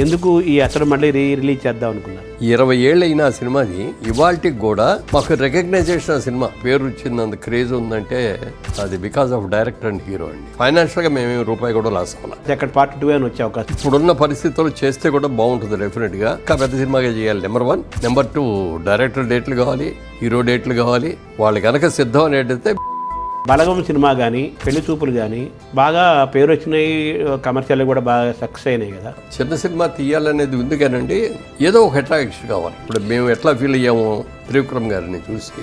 ఎందుకు ఈ అతడు మళ్ళీ రిలీజ్ చేద్దాం అనుకున్నారు? 20 ఏళ్ళు అయిన ఆ సినిమాది ఇవాళకి కూడా మాకు రికగ్నైజేషన్. ఆ సినిమా పేరు వచ్చింది, అంత క్రేజ్ ఉందంటే అది because of director and hero అండి. ఫైనాన్షియల్ గా మేము రూపాయి కూడా లాస్ అవ్వాలి. అక్కడ పార్ట్ 2 అని వచ్చే అవకాశం ఇప్పుడున్న పరిస్థితుల్లో చేస్తే కూడా బాగుంటుంది డెఫినెట్ గా. ఇంకా పెద్ద సినిమాగా చేయాలి. నెంబర్ 1. నెంబర్ 2, డైరెక్టర్ డేట్లు కావాలి, హీరో డేట్లు కావాలి. వాళ్ళు కనుక సిద్ధం అనేటైతే బలగం సినిమా కానీ, పెళ్లి చూపులు కానీ బాగా పేరు వచ్చినాయి, కమర్షియల్ కూడా బాగా సక్సెస్ అయినాయి కదా. చిన్న సినిమా తీయాలనేది ఉంది కానండి, ఏదో ఒక అట్రాక్షన్ కావాలి. ఇప్పుడు మేము ఎట్లా ఫీల్ అయ్యాము త్రివిక్రమ్ గారిని చూసి.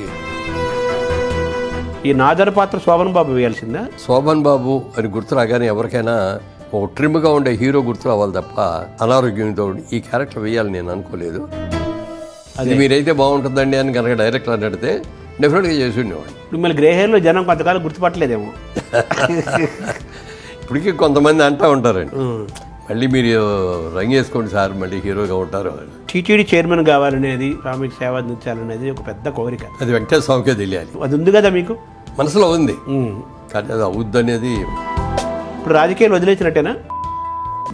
ఈ నాదర్ పాత్ర శోభన్ బాబు వేయాల్సిందా? శోభన్ బాబు అని గుర్తు రాగానే ఎవరికైనా ఒక ట్రిమ్గా ఉండే హీరో గుర్తు రావాలి తప్ప అనారోగ్యంతో ఈ క్యారెక్టర్ వేయాలని నేను అనుకోలేదు. అది మీరైతే బాగుంటుందండి అని కనుక డైరెక్టర్ అని అడిగితే డెఫినెట్గా చేసి ఉండేవాడు. మిమ్మల్ని గ్రే హెయిర్లో జనం కొంతకాలం గుర్తుపట్టలేదేమో. ఇప్పటికీ కొంతమంది అంటూ ఉంటారండి, మళ్ళీ మీరు రంగేసుకోండి సార్, మళ్ళీ హీరోగా ఉంటారు. టీటీడీ చైర్మన్ కావాలనేది, సామిక సేవ అందించాలనేది ఒక పెద్ద కోరిక. అది వెంకటేశ్వర స్వామికే తెలియాలి. అది ఉంది కదా మీకు మనసులో ఉంది, కానీ అది అవుద్ది అనేది. ఇప్పుడు రాజకీయాలు వదిలేసినట్టేనా?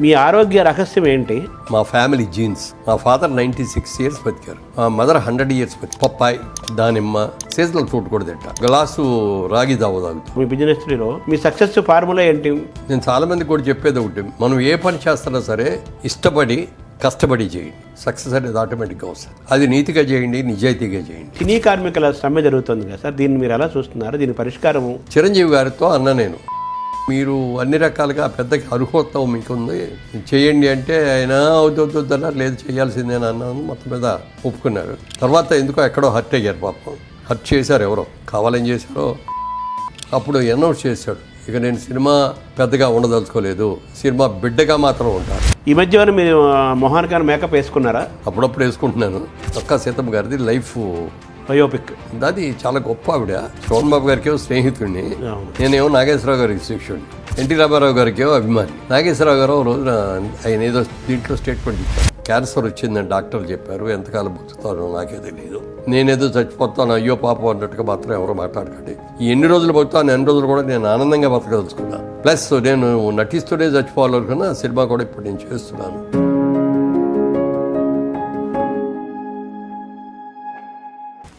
మీ ఆరోగ్య రహస్యం ఏంటి? మా ఫ్యామిలీ జీన్స్. మా ఫాదర్ 96 years బతికారు, మా మదర్ 100 years బతికారు. పప్పాయి, దానిమ్మ, సీజనల్ ఫ్రూట్ కూడా తింటా, గ్లాసు రాగి దావ తాగుతాం. మీ బిజినెస్ లో మీ సక్సెస్ ఫార్ములా ఏంటి? నేను చాలా మంది కూడా చెప్పేది ఒకటి, మనం ఏ పని చేస్తున్నా సరే ఇష్టపడి కష్టపడి చేయండి, సక్సెస్ అనేది ఆటోమేటిక్గా వస్తుంది. అది నీతిగా చేయండి, నిజాయితీగా చేయండి. సినీ కార్మికుల సమ్మె జరుగుతుంది కదా సార్, దీన్ని మీరు ఎలా చూస్తున్నారు? దీని పరిష్కారము? చిరంజీవి గారితో అన్న నేను, మీరు అన్ని రకాలుగా పెద్దకి అర్హోత్వం మీకుంది, చేయండి అంటే ఆయన అవుతున్నారు, లేదు చేయాల్సిందేనా అన్నాను. మొత్తం మీద ఒప్పుకున్నారు. తర్వాత ఎందుకో ఎక్కడో హర్ట్ అయ్యారు పాపం. హర్ట్ చేశారు, ఎవరో కావాలని చేశారో. అప్పుడు అనౌన్స్ చేశాడు, ఇక నేను సినిమా పెద్దగా ఉండదలుచుకోలేదు, సినిమా బిడ్డగా మాత్రం ఉంటాను. ఈ మధ్య మీరు మొహానికైనా మేకప్ వేసుకున్నారా? అప్పుడప్పుడు వేసుకుంటున్నాను. ఒక్క సీతమ్మ గారిది లైఫ్ బయోపిక్, అది చాలా గొప్ప ఆవిడ. శోభన్ బాబు గారికి స్నేహితుడిని, నేనేమో నాగేశ్వరరావు గారికి శిష్యుడిని, ఎన్టీ రామారావు గారికి అభిమాని. నాగేశ్వరరావు గారు రోజున ఆయన ఏదో దీంట్లో స్టేట్మెంట్ ఇచ్చారు, క్యాన్సర్ వచ్చిందని డాక్టర్లు చెప్పారు, ఎంతకాలం బతుకుతానో నాకే తెలియదు, నేనేదో చచ్చిపోతాను అయ్యో పాపం అన్నట్టుగా మాత్రం ఎవరో మాట్లాడకండి. ఈ ఎన్ని రోజులు బతుకుతాను ఎన్ని రోజులు కూడా నేను ఆనందంగా బతకదలుచుకున్నా. ప్లస్ నేను నటిస్తూనే చచ్చిపోవాలనుకున్నా. సినిమా కూడా ఇప్పుడు నేను చేస్తున్నాను.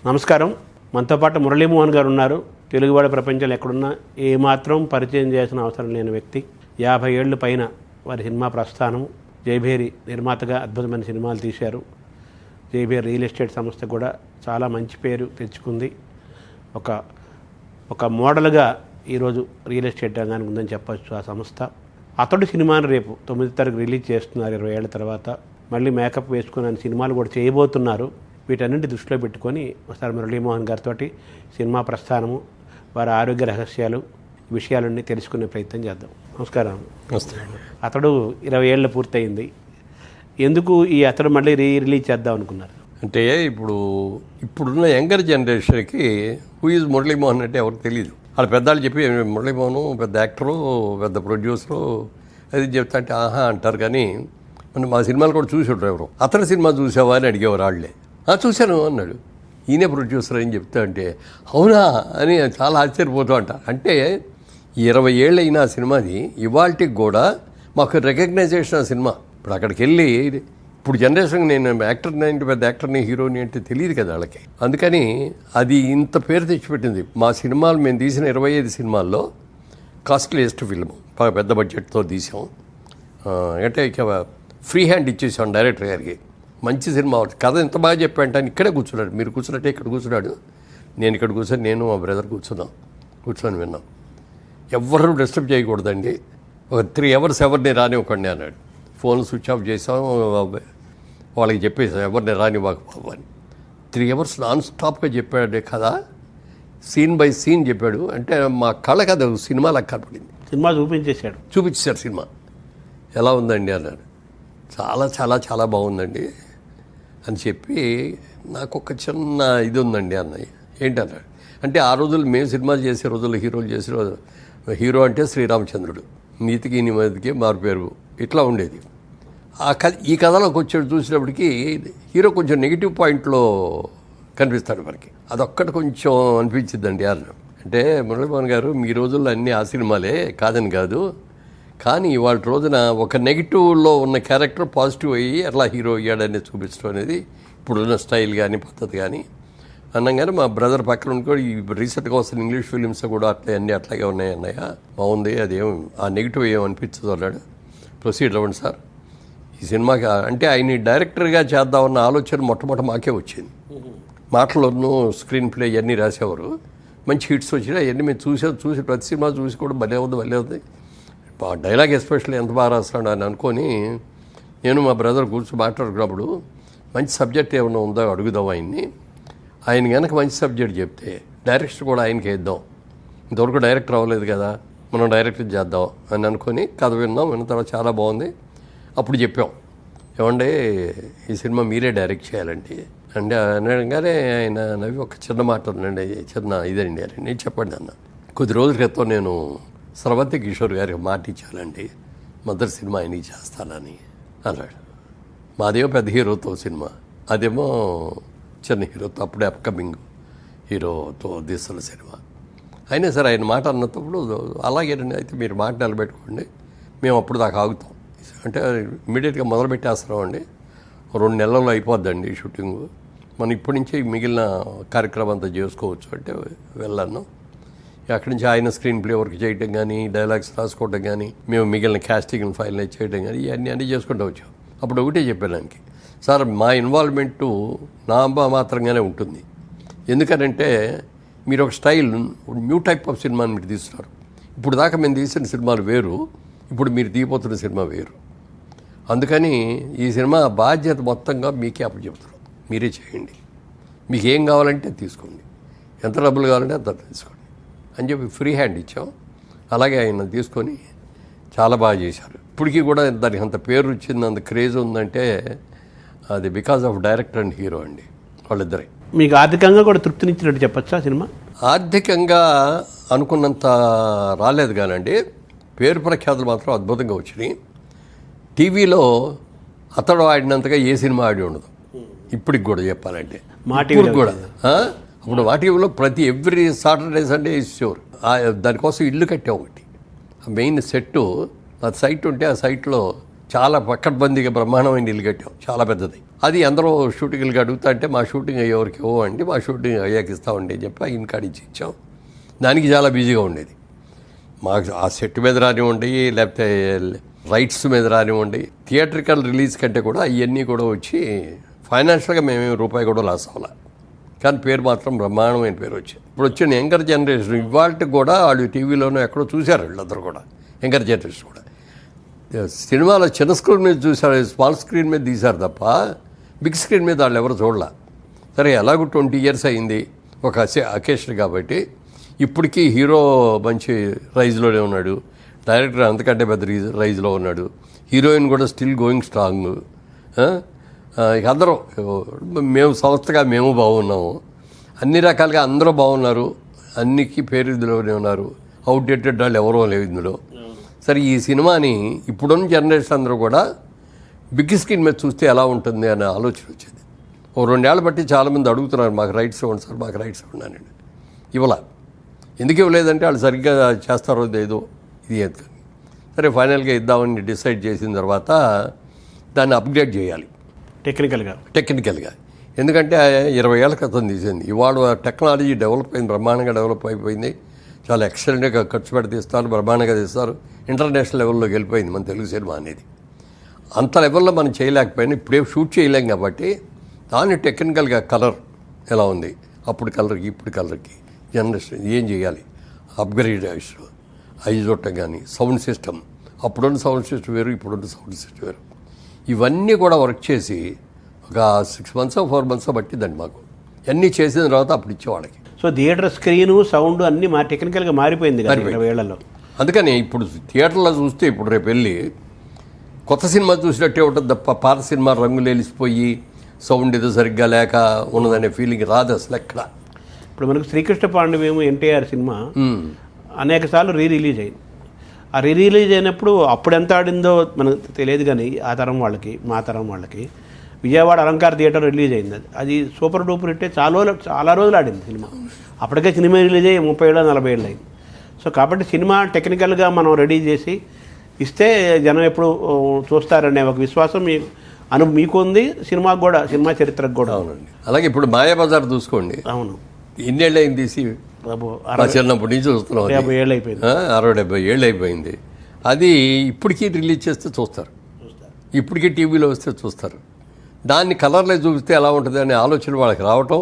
నమస్కారం. మనతో పాటు మురళీమోహన్ గారు ఉన్నారు. తెలుగువాడ ప్రపంచంలో ఎక్కడున్నా ఏమాత్రం పరిచయం చేయాల్సిన అవసరం లేని వ్యక్తి. 50 ఏళ్ళు పైన వారి సినిమా ప్రస్థానం. జైభేరి నిర్మాతగా అద్భుతమైన సినిమాలు తీశారు. జైభేరి రియల్ ఎస్టేట్ సంస్థ కూడా చాలా మంచి పేరు తెచ్చుకుంది. ఒక మోడల్గా ఈరోజు రియల్ ఎస్టేట్ రంగానికి ఉందని చెప్పచ్చు ఆ సంస్థ. అతడు సినిమాను రేపు 9వ తారీఖు రిలీజ్ చేస్తున్నారు. 20 ఏళ్ల తర్వాత మళ్ళీ మేకప్ వేసుకుని సినిమాలు కూడా చేయబోతున్నారు. వీటన్నింటి దృష్టిలో పెట్టుకొని ఒకసారి మురళీమోహన్ గారితో సినిమా ప్రస్థానము, వారి ఆరోగ్య రహస్యాలు, విషయాలన్నీ తెలుసుకునే ప్రయత్నం చేద్దాం. నమస్కారం. అతడు 20 ఏళ్ళు పూర్తయింది. ఎందుకు ఈ అతడు మళ్ళీ రిలీజ్ చేద్దాం అనుకున్నారు? అంటే ఇప్పుడున్న యంగర్ జనరేషన్కి హూ ఈజ్ మురళీమోహన్ అంటే ఎవరికి తెలియదు. వాళ్ళ పెద్దవాళ్ళు చెప్పి మురళీమోహన్ పెద్ద యాక్టరు, పెద్ద ప్రొడ్యూసరు అది చెప్తా అంటే ఆహా అంటారు. కానీ మా సినిమాలు కూడా చూసి ఉంటారు. ఎవరు అతని సినిమా చూసావా అని అడిగేవారు. వాళ్ళే చూశాను అన్నాడు. ఈయనే ప్రొడ్యూసర్ అని చెప్తా అంటే అవునా అని చాలా ఆశ్చర్యపోతూ అంట. అంటే 20 ఏళ్ళు అయిన ఆ సినిమాది ఇవాళకి కూడా మాకు రికగ్నైజేషన్. ఆ సినిమా ఇప్పుడు అక్కడికి వెళ్ళి, ఇప్పుడు జనరేషన్ నేను యాక్టర్ని అంటే పెద్ద యాక్టర్ని హీరోని అంటే తెలియదు కదా వాళ్ళకి. అందుకని అది ఇంత పేరు తెచ్చిపెట్టింది. మా సినిమాలు మేము తీసిన 25 సినిమాల్లో కాస్ట్లీయెస్ట్ ఫిల్మ్, పెద్ద బడ్జెట్తో తీసాం. అంటే ఇక ఫ్రీ హ్యాండ్ ఇచ్చేసాం డైరెక్టర్ గారికి. మంచి సినిమా, కథ ఎంత బాగా చెప్పాడంటే ఆయన ఇక్కడే కూర్చున్నాడు. మీరు కూర్చున్నట్టే ఇక్కడ కూర్చున్నాడు, నేను ఇక్కడ కూర్చొని నేను మా బ్రదర్ కూర్చొని విన్నాం. ఎవరు డిస్టర్బ్ చేయకూడదండి, ఒక 3 hours ఎవరిని రానివ్వకండి అన్నాడు. ఫోన్ స్విచ్ ఆఫ్ చేసాం, వాళ్ళకి చెప్పేసాం ఎవరిని రానివ్వకపో అని. 3 hours నాన్ స్టాప్గా చెప్పాడు కదా, సీన్ బై సీన్ చెప్పాడు. అంటే మా కళ్ళకి అది సినిమాలకు కనపడింది. సినిమా చూపించేశారు. సినిమా ఎలా ఉందండి అన్నాడు. చాలా చాలా చాలా బాగుందండి అని చెప్పి నాకు ఒక చిన్న ఇది ఉందండి అన్నయ్య. ఏంటన్నాడు అంటే, ఆ రోజులు మేము సినిమాలు చేసే రోజుల్లో హీరోలు చేసే రోజు హీరో అంటే శ్రీరామచంద్రుడు, నీతికి నిమ్మదికి మారుపేరు, ఇట్లా ఉండేది. ఈ కథలోకి వచ్చేది చూసినప్పటికీ హీరో కొంచెం నెగిటివ్ పాయింట్లో కనిపిస్తాడు మనకి. అదొక్కటి కొంచెం అనిపించిందండి అన్న. అంటే మురళీమోహన్ గారు మీ రోజుల్లో అన్నీ ఆ సినిమాలే కాదని కాదు, కానీ ఇవాళ రోజున ఒక నెగిటివ్లో ఉన్న క్యారెక్టర్ పాజిటివ్ అయ్యి అట్లా హీరో అయ్యాడని చూపించడం అనేది ఇప్పుడున్న స్టైల్ కానీ పద్ధతి కానీ అన్నగానే మా బ్రదర్ పక్కన కూడా ఈ రీసెంట్గా వస్తున్న ఇంగ్లీష్ ఫిలిమ్స్ కూడా అన్నీ అట్లాగే ఉన్నాయి అన్నయ్య, బాగుంది, అదేం ఆ నెగిటివ్ ఏమనిపించదు అన్నాడు. ప్రొసీడ్ అవ్వండి సార్. ఈ సినిమాకి అంటే ఆయన డైరెక్టర్గా చేద్దామన్న ఆలోచన మొట్టమొదటి మాకే వచ్చింది. మాటలను స్క్రీన్ ప్లే ఇవన్నీ రాసేవారు, మంచి హిట్స్ వచ్చినాయి. అవన్నీ మేము చూసి ప్రతి సినిమా చూసి కూడా భలే ఉంది. డైలాగ్ ఎస్పెషల్లీ ఎంత బాగా రాస్తాడు అని అనుకొని నేను మా బ్రదర్ కూర్చొని మాట్లాడుకున్నప్పుడు మంచి సబ్జెక్ట్ ఏమైనా ఉందో అడుగుదాం ఆయన్ని. ఆయన కనుక మంచి సబ్జెక్ట్ చెప్తే డైరెక్టర్ కూడా ఆయనకి వేద్దాం, ఇంతవరకు డైరెక్టర్ అవ్వలేదు కదా, మనం డైరెక్టర్ చేద్దాం అని అనుకొని కథ విన్న తర్వాత చాలా బాగుంది. అప్పుడు చెప్పాం, ఏమంటే ఈ సినిమా మీరే డైరెక్ట్ చేయాలండి అంటే అనగానే ఆయన నవ్వి ఒక చిన్న మాట ఉందండి, చిన్న ఇదండి అని నేను చెప్పండి అన్న. కొద్ది రోజుల క్రితం నేను స్రవంతి కిషోర్ గారికి మాట ఇచ్చానండి, మొదటి సినిమా ఆయనకి చేస్తానని అన్నాడు. మాదేమో పెద్ద హీరోతో సినిమా, అదేమో చిన్న హీరోతో అప్పుడే అప్కమింగ్ హీరోతో తీస్తున్న సినిమా. అయినా సరే ఆయన మాట అన్నప్పుడు అలాగేనండి, అయితే మీరు మాట నిలబెట్టుకోండి, మేము అప్పుడు దాకా ఆగుతాం అంటే ఇమ్మీడియట్గా మొదలు పెట్టేస్తున్నామండి, 2 నెలల్లో అయిపోద్దండి షూటింగు, మనం ఇప్పటి నుంచే మిగిలిన కార్యక్రమం అంతా చేసుకోవచ్చు అంటే వెళ్ళాను. అక్కడి నుంచి ఆయన స్క్రీన్ ప్లే వర్క్ చేయడం కానీ, డైలాగ్స్ రాసుకోవడం కానీ, మేము మిగిలిన క్యాస్టింగ్ ఫైల్ చేయడం కానీ ఇవన్నీ చేసుకుంటూ వచ్చాం. అప్పుడు ఒకటే చెప్పాను ఆయనకి, సార్ మా ఇన్వాల్వ్మెంటు నా మాత్రంగానే ఉంటుంది, ఎందుకనంటే మీరు ఒక స్టైల్ న్యూ టైప్ ఆఫ్ సినిమాని మీరు తీస్తున్నారు. ఇప్పుడు దాకా మేము తీసిన సినిమాలు వేరు, ఇప్పుడు మీరు తీయబోతున్న సినిమా వేరు. అందుకని ఈ సినిమా బాధ్యత మొత్తంగా మీకే అప్పచెప్తారు, మీరే చేయండి, మీకు ఏం కావాలంటే తీసుకోండి, ఎంత డబ్బులు కావాలంటే అంత తీసుకోండి అని చెప్పి ఫ్రీ హ్యాండ్ ఇచ్చాం. అలాగే ఆయన తీసుకొని చాలా బాగా చేశారు. ఇప్పటికీ కూడా దానికి అంత పేరు వచ్చింది, అంత క్రేజ్ ఉందంటే అది because of director and hero అండి, వాళ్ళిద్దరే. మీకు ఆర్థికంగా కూడా తృప్తినిచ్చినట్టు చెప్పచ్చా సినిమా? ఆర్థికంగా అనుకున్నంత రాలేదు కానండి, పేరు ప్రఖ్యాతులు మాత్రం అద్భుతంగా వచ్చినాయి. టీవీలో అతడు ఆడినంతగా ఏ సినిమా ఆడి ఉండదు ఇప్పటికి కూడా చెప్పాలంటే. ఇప్పుడు కూడా అప్పుడు మా టీవీలో ప్రతి ఎవ్రీ సాటర్డే సండే ఇచ్చేవారు. దానికోసం ఇల్లు కట్టాం ఒకటి, మెయిన్ సెట్టు ఆ సైట్ ఉంటే ఆ సైట్లో చాలా పక్కడ్బందీగా బ్రహ్మాండమైన ఇల్లు కట్టాం, చాలా పెద్దది. అది అందరూ షూటింగ్లకి అడుగుతా అంటే మా షూటింగ్ అయ్యేవరకు ఇవ్వండి, మా షూటింగ్ అయ్యాక ఇస్తామండి అని చెప్పి ఇన్ కార్డు ఇచ్చాం. దానికి చాలా బిజీగా ఉండేది. మాకు ఆ సెట్ మీద రానివ్వండి, లేకపోతే రైట్స్ మీద రానివ్వండి, థియేట్రికల్ రిలీజ్ కంటే కూడా అవన్నీ కూడా వచ్చి ఫైనాన్షియల్గా మేమేమి రూపాయి కూడా లాస్ అవ్వాలి, కానీ పేరు మాత్రం బ్రహ్మాండమైన పేరు వచ్చింది. ఇప్పుడు వచ్చిన యంగర్ జనరేషన్ ఇవాళకి కూడా వాళ్ళు టీవీలోనూ ఎక్కడో చూశారు, వీళ్ళందరూ కూడా యంగర్ జనరేషన్ కూడా సినిమాలో చిన్న స్క్రీన్ మీద చూశారు, స్మాల్ స్క్రీన్ మీద తీశారు తప్ప బిగ్ స్క్రీన్ మీద వాళ్ళు ఎవరు చూడాల. సరే ఎలాగో 20 years అయింది ఒక అకేషన్ కాబట్టి, ఇప్పటికీ హీరో మంచి రైజ్లోనే ఉన్నాడు, డైరెక్టర్ అంతకంటే పెద్ద రైజ్లో ఉన్నాడు, హీరోయిన్ కూడా స్టిల్ గోయింగ్ స్ట్రాంగ్. ఇక అందరూ మేము సంస్థగా మేము బాగున్నాము, అన్ని రకాలుగా అందరూ బాగున్నారు, అన్నికి పేరులోనే ఉన్నారు, అవుట్డేటెడ్ వాళ్ళు ఎవరో లేవు ఇందులో. సరే ఈ సినిమాని ఇప్పుడున్న జనరేషన్ అందరూ కూడా బిగ్ స్క్రీన్ మీద చూస్తే ఎలా ఉంటుంది అనే ఆలోచన వచ్చింది. 2 ఏళ్ళ బట్టి చాలామంది అడుగుతున్నారు, మాకు రైట్స్ ఇవ్వండి సార్, మాకు రైట్స్ ఇవ్వన్నానండి. ఇవ్వాల ఎందుకు ఇవ్వలేదంటే వాళ్ళు సరిగ్గా చేస్తారో లేదో ఇది ఎందుకు. సరే ఫైనల్గా ఇద్దామని డిసైడ్ చేసిన తర్వాత దాన్ని అప్గ్రేడ్ చేయాలి టెక్నికల్గా. ఎందుకంటే 20 ఏళ్ళ క్రితం తీసింది, ఇవాళ టెక్నాలజీ డెవలప్ అయింది, బ్రహ్మాండంగా డెవలప్ అయిపోయింది, చాలా ఎక్సలెంట్గా ఖర్చు పెట్టి తీస్తారు, బ్రహ్మాండంగా తీస్తారు, ఇంటర్నేషనల్ లెవెల్లోకి వెళ్ళిపోయింది మన తెలుగు సినిమా అనేది. అంత లెవెల్లో మనం చేయలేకపోయినా ఇప్పుడే షూట్ చేయలేం కాబట్టి దాన్ని టెక్నికల్గా కలర్ ఎలా ఉంది, అప్పుడు కలర్కి ఇప్పుడు కలర్కి జనరేషన్ ఏం చేయాలి, అప్గ్రేడ్ ఐజోటం కానీ సౌండ్ సిస్టమ్, అప్పుడున్న సౌండ్ సిస్టమ్ వేరు, ఇప్పుడున్న సౌండ్ సిస్టమ్ వేరు, ఇవన్నీ కూడా వర్క్ చేసి ఒక 6 months 4 months పట్టిందండి మాకు. అన్నీ చేసిన తర్వాత అప్పుడు ఇచ్చేవాళ్ళకి. సో థియేటర్ స్క్రీను సౌండ్ అన్నీ టెక్నికల్గా మారిపోయింది 20 ఏళ్లలో. అందుకని ఇప్పుడు థియేటర్లో చూస్తే ఇప్పుడు రేపు వెళ్ళి కొత్త సినిమా చూసినట్టే ఉంటుంది తప్ప పాత సినిమా రంగులు వెలిసిపోయి సౌండ్ ఏదో సరిగ్గా లేక ఉన్నదనే ఫీలింగ్ రాదు అసలు ఎక్కడ. ఇప్పుడు మనకు శ్రీకృష్ణ పాండవ్యం ఎన్టీఆర్ సినిమా అనేక సార్లు రిలీజ్ అయింది. ఆ రిలీజ్ అయినప్పుడు అప్పుడు ఎంత ఆడిందో మనకు తెలియదు, కానీ ఆ తరం వాళ్ళకి మా తరం వాళ్ళకి విజయవాడ అలంకార థియేటర్ రిలీజ్ అయింది. అది సూపర్ డూపర్ హిట్, చాలా రోజులు ఆడింది సినిమా. అప్పటికే సినిమా రిలీజ్ అయ్యి 30 ఏళ్ళు 40 ఏళ్ళు అయింది. సో కాబట్టి సినిమా టెక్నికల్గా మనం రెడీ చేసి ఇస్తే జనం ఎప్పుడు చూస్తారనే ఒక విశ్వాసం మీకు ఉంది, సినిమాకు కూడా, సినిమా చరిత్రకు కూడా. అవునండి. అలాగే ఇప్పుడు మాయాబజార్ చూసుకోండి, అవును, ఎన్నేళ్ళు అయింది తీసి, మా చిన్నప్పటి నుంచి చూస్తున్నాం. 50 ఏళ్ళు అయిపోయింది, 60-70 ఏళ్ళు అయిపోయింది. అది ఇప్పటికీ రిలీజ్ చేస్తే చూస్తారు, ఇప్పటికీ టీవీలో వస్తే చూస్తారు. దాన్ని కలర్లో చూపిస్తే ఎలా ఉంటుంది అనే ఆలోచన వాళ్ళకి రావటం,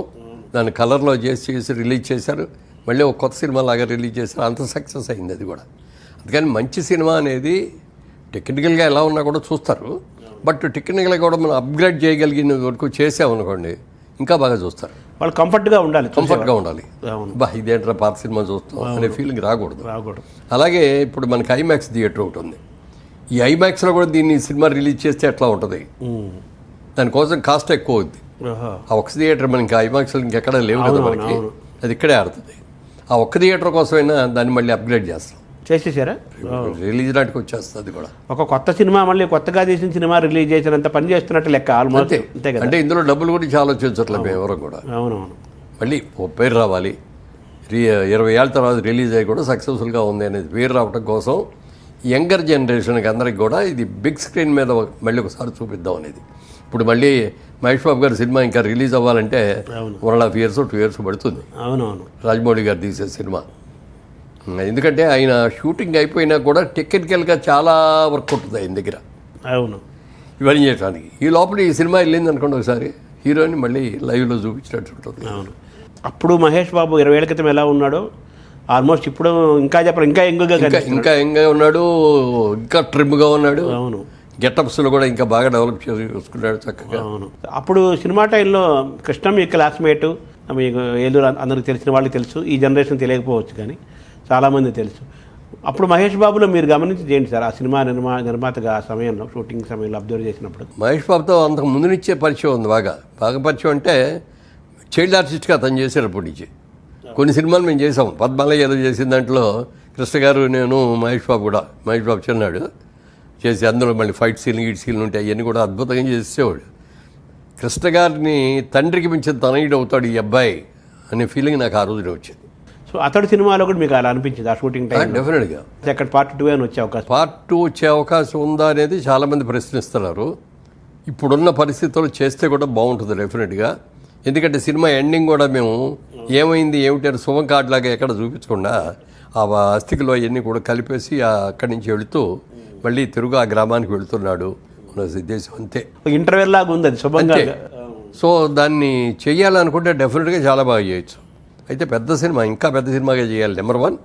దాన్ని కలర్లో చేసి రిలీజ్ చేశారు. మళ్ళీ ఒక కొత్త సినిమా లాగా రిలీజ్ చేశారు. అంత సక్సెస్ అయింది అది కూడా. అందుకని మంచి సినిమా అనేది టెక్నికల్గా ఎలా ఉన్నా కూడా చూస్తారు. బట్ టెక్నికల్గా కూడా మనం అప్గ్రేడ్ చేయగలిగిన వరకు చేసామనుకోండి ఇంకా బాగా చూస్తారు. వాళ్ళు కంఫర్ట్గా ఉండాలి, కంఫర్ట్గా ఉండాలి. బా ఇదేంట్రా పాత సినిమా చూస్తాం అనే ఫీలింగ్ రాకూడదు. అలాగే ఇప్పుడు మనకి ఐమాక్స్ థియేటర్ ఒకటి ఉంది. ఈ ఐమాక్స్లో కూడా దీన్ని సినిమా రిలీజ్ చేస్తే ఎట్లా ఉంటుంది, దానికోసం కాస్ట్ ఎక్కువ అవుద్ది. ఆ ఒక్క థియేటర్ మనకి ఐమాక్స్లో ఇంకెక్కడ లేవు కదా మనకి, అది ఇక్కడే ఆడుతుంది. ఆ ఒక్క థియేటర్ కోసమైనా దాన్ని మళ్ళీ అప్గ్రేడ్ చేస్తాం, చేసేసారా, రిలీజ్ నాటికి వచ్చేస్తుంది కూడా. ఒక కొత్త సినిమా మళ్ళీ కొత్తగా తీసిన సినిమా రిలీజ్ చేసినంత పని చేస్తున్నట్టు లెక్క ఆల్మోస్ట్. అంతే కదా. అంటే ఇందులో డబ్బులు గురించి ఆలోచించట్లేదు మేము ఎవరు కూడా. అవునవును. మళ్ళీ ఓ పేరు రావాలి, 20 ఏళ్ళ తర్వాత రిలీజ్ అయ్యి కూడా సక్సెస్ఫుల్గా ఉంది అనేది పేరు రావడం కోసం యంగర్ జనరేషన్కి అందరికి కూడా ఇది బిగ్ స్క్రీన్ మీద మళ్ళీ ఒకసారి చూపిద్దాం అనేది. ఇప్పుడు మళ్ళీ మహేష్ బాబు గారి సినిమా ఇంకా రిలీజ్ అవ్వాలంటే 1.5 years 2 years పడుతుంది. అవునవును. రాజమౌళి గారు తీసే సినిమా. ఎందుకంటే ఆయన షూటింగ్ అయిపోయినా కూడా టెక్నికల్గా చాలా వర్క్ ఉంటుంది ఆయన దగ్గర. అవును. ఇవన్నీ చేయడానికి ఈ లోపల ఈ సినిమా వెళ్ళింది అనుకోండి, ఒకసారి హీరోని మళ్ళీ లైవ్లో చూపించినట్టు ఉంటుంది. అవును. అప్పుడు మహేష్ బాబు 20 ఏళ్ల క్రితం ఎలా ఉన్నాడో ఆల్మోస్ట్ ఇప్పుడు ఇంకా చెప్పరు, ఇంకా యంగ్గా ఉన్నాడు, ఇంకా ట్రిమ్గా ఉన్నాడు. అవును. గెటప్స్లో కూడా ఇంకా బాగా డెవలప్ చేసుకున్నాడు చక్కగా. అవును. అప్పుడు సినిమా టైంలో కృష్ణ మీ క్లాస్మేట్, మీకు ఏలూరు అందరికి తెలిసిన వాళ్ళకి తెలుసు, ఈ జనరేషన్ తెలియకపోవచ్చు కానీ చాలామంది తెలుసు. అప్పుడు మహేష్ బాబులో మీరు గమనించి చేయండి సార్, ఆ సినిమా నిర్మాతగా ఆ సమయంలో షూటింగ్ సమయంలో అబ్జర్వ్ చేసినప్పుడు. మహేష్ బాబుతో అంతకు ముందు నుంచే పరిచయం ఉంది, బాగా పరిచయం. అంటే చైల్డ్ ఆర్టిస్ట్గా అతను చేసేటప్పటి నుంచి కొన్ని సినిమాలు మేము చేసాం. పద్మాలయ ఏదో చేసిన దాంట్లో కృష్ణ గారు, నేను, మహేష్ బాబు చిన్నాడు చేసి అందులో మళ్ళీ ఫైట్ సీన్లు ఉంటాయి, అవన్నీ కూడా అద్భుతంగా చేసేవాడు. కృష్ణ గారిని తండ్రికి మించిన తనయుడు అవుతాడు ఈ అబ్బాయి అనే ఫీలింగ్ నాకు ఆ రోజునే వచ్చింది. సో అతడు సినిమాలో కూడా మీకు అలా అనిపించింది ఆ షూటింగ్ టైం? డెఫినెట్గా. అక్కడ పార్ట్ 2 అని వచ్చే అవకాశం, పార్ట్ 2 వచ్చే అవకాశం ఉందా అనేది చాలామంది ప్రశ్నిస్తున్నారు. ఇప్పుడున్న పరిస్థితుల్లో చేస్తే కూడా బాగుంటుంది డెఫినెట్గా. ఎందుకంటే సినిమా ఎండింగ్ కూడా మేము ఏమైంది ఏమిటి అని శుభం కార్డులాగా ఎక్కడ చూపించకుండా ఆ అస్థికలో అవన్నీ కూడా కలిపేసి అక్కడి నుంచి వెళుతూ మళ్ళీ తిరుగు ఆ గ్రామానికి వెళుతున్నాడు మన ఉద్దేశం. అంతే, ఇంటర్వెల్ లాగా ఉంది అది శుభంగా. సో దాన్ని చెయ్యాలనుకుంటే డెఫినెట్గా చాలా బాగా చేయొచ్చు. అయితే పెద్ద సినిమా, ఇంకా పెద్ద సినిమాగా చేయాలి. నెంబర్ 1.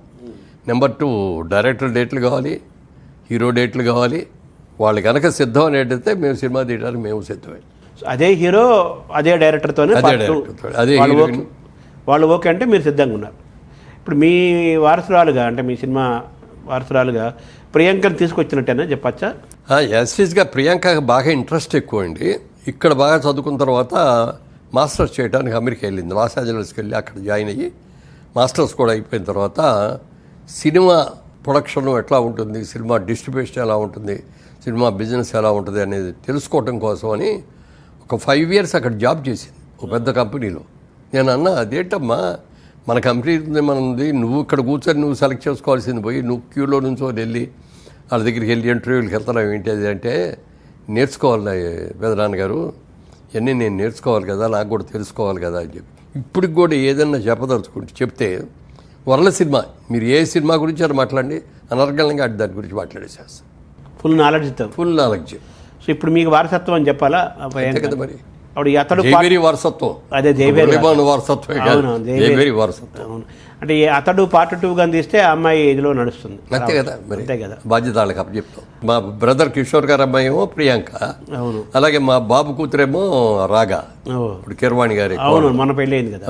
నెంబర్ 2 డైరెక్టర్ డేట్లు కావాలి, హీరో డేట్లు కావాలి. వాళ్ళు కనుక సిద్ధం అనేటైతే మేము సినిమా తీయడానికి మేము సిద్ధమే. అదే హీరో అదే డైరెక్టర్తోనే అదే వాళ్ళు ఓకే అంటే మీరు సిద్ధంగా ఉన్నారు. ఇప్పుడు మీ వారసురాలుగా, అంటే మీ సినిమా వారసురాలుగా ప్రియాంకను తీసుకొచ్చినట్టేనా చెప్పచ్చా? యాస్టీస్గా ప్రియాంకకి బాగా ఇంట్రెస్ట్ ఎక్కువ అండి. ఇక్కడ బాగా చదువుకున్న తర్వాత మాస్టర్స్ చేయడానికి అమెరికా వెళ్ళింది. లాస్ ఏంజలస్కి వెళ్ళి అక్కడ జాయిన్ అయ్యి మాస్టర్స్ కూడా అయిపోయిన తర్వాత సినిమా ప్రొడక్షన్ ఎట్లా ఉంటుంది, సినిమా డిస్ట్రిబ్యూషన్ ఎలా ఉంటుంది, సినిమా బిజినెస్ ఎలా ఉంటుంది అనేది తెలుసుకోవటం కోసం అని ఒక 5 years అక్కడ జాబ్ చేసింది ఒక పెద్ద కంపెనీలో. నేను అన్నా, అదేంటమ్మా మన కంపెనీ మనది, నువ్వు ఇక్కడ కూర్చొని నువ్వు సెలెక్ట్ చేసుకోవాల్సింది పోయి నువ్వు క్యూలో నుంచో వెళ్ళి వాళ్ళ దగ్గరికి వెళ్ళి ఇంటర్వ్యూలకు వెళ్తున్నావు ఏంటి అది అంటే, నేర్చుకోవాలి పెదనాన్నగారు, ఇవన్నీ నేను నేర్చుకోవాలి కదా, నాకు కూడా తెలుసుకోవాలి కదా అని చెప్పి. ఇప్పటికి కూడా ఏదన్నా చెప్పదలుచుకుంటే చెప్తే వరల సినిమా, మీరు ఏ సినిమా గురించి అని మాట్లాడండి, అనర్గళంగా దాని గురించి మాట్లాడేసేస్తాను. Full knowledge. సో ఇప్పుడు మీకు వారసత్వం అని చెప్పాలా కదా మరి. అతడు వారసత్వం, అదే వారసత్వం. అంటే అతడు పార్ట్ 2 గా తీస్తే ఆ అమ్మాయి ఇదిలో నడుస్తుంది. అంతే కదా మరి, అంతే కదా. బాధ్యత వాళ్ళకి అప్పచెప్తాం. మా బ్రదర్ కిషోర్ గారు అమ్మాయి ఏమో ప్రియాంక, అవును. అలాగే మా బాబు కూతురేమో రాగా, ఇప్పుడు కిరవాణి గారి. అవును, మన పెళ్ళి అయింది కదా.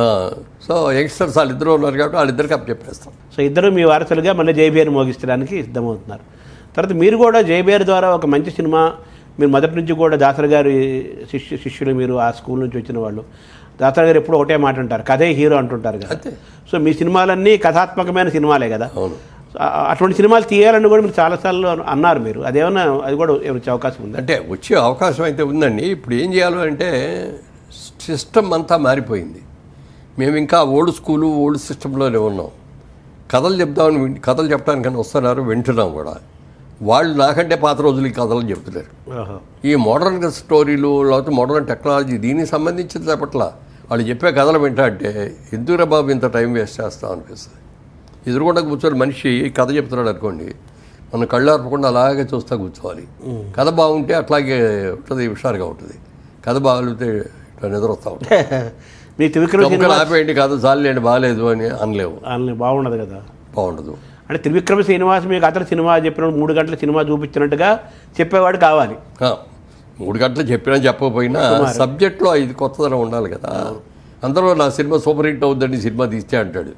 సో యంగ్స్టర్స్ వాళ్ళిద్దరూ ఉన్నారు కాబట్టి వాళ్ళిద్దరికి అప్పచెప్పేస్తాం. సో ఇద్దరు మీ వారసులుగా మళ్ళీ జైబీఆర్ మోగిస్తడానికి సిద్ధమవుతున్నారు. తర్వాత మీరు కూడా జైబీఆర్ ద్వారా ఒక మంచి సినిమా, మీరు మొదటి నుంచి కూడా దాసరి గారి శిష్యులు, మీరు ఆ స్కూల్ నుంచి వచ్చిన వాళ్ళు. దాసరి గారు ఎప్పుడు ఒకటే మాట అంటారు, కథే హీరో అంటుంటారు కదా. సో మీ సినిమాలన్నీ కథాత్మకమైన సినిమాలే కదా. అటువంటి సినిమాలు తీయాలని కూడా మీరు చాలాసార్లు అన్నారు. మీరు అదేమన్నా, అది కూడా వచ్చే అవకాశం ఉంది? అంటే వచ్చే అవకాశం అయితే ఉందండి. ఇప్పుడు ఏం చేయాలి అంటే సిస్టమ్ అంతా మారిపోయింది. మేము ఇంకా ఓల్డ్ సిస్టంలోనే ఉన్నాం. కథలు చెప్పడానికని వస్తున్నారు, వింటున్నాం కూడా. వాళ్ళు నాకంటే పాత రోజులు ఈ కథలు చెప్తున్నారు. ఓహో. ఈ మోడర్న్ స్టోరీలు లేకపోతే మోడర్న్ టెక్నాలజీ దీనికి సంబంధించిన పట్ల వాళ్ళు చెప్పే కథలు వింటా ఎందుకురా బాబు ఇంత టైం వేస్ట్ చేస్తాం అనిపిస్తుంది. ఎదురుకుండా కూర్చొని మనిషి కథ చెప్తున్నాడు అనుకోండి, మనం కళ్ళు ఆర్పకుండా అలాగే చూస్తూ కూర్చోవాలి. కథ బాగుంటే అట్లాగే ఉంటుంది, హుషారుగా ఉంటుంది. కథ బాగుంటే ఇట్లా నిద్ర వస్తూ ఉంటుంది. మీ త్రివిక్రమ ఆపేయండి కథ చాలండి బాగాలేదు అని అనలేవు, బాగుండదు కదా, బాగుండదు. అంటే త్రివిక్రమ శ్రీనివాస్ మీకు అతను సినిమా చెప్పినప్పుడు 3 గంటల సినిమా చూపించినట్టుగా చెప్పేవాడు కావాలి. 3 గంటలు చెప్పినా చెప్పకపోయినా సబ్జెక్ట్లో ఇది కొత్తదనం ఉండాలి కదా. అందరూ నా సినిమా సూపర్ హిట్ అవుద్దని సినిమా తీస్తే అంటాడు.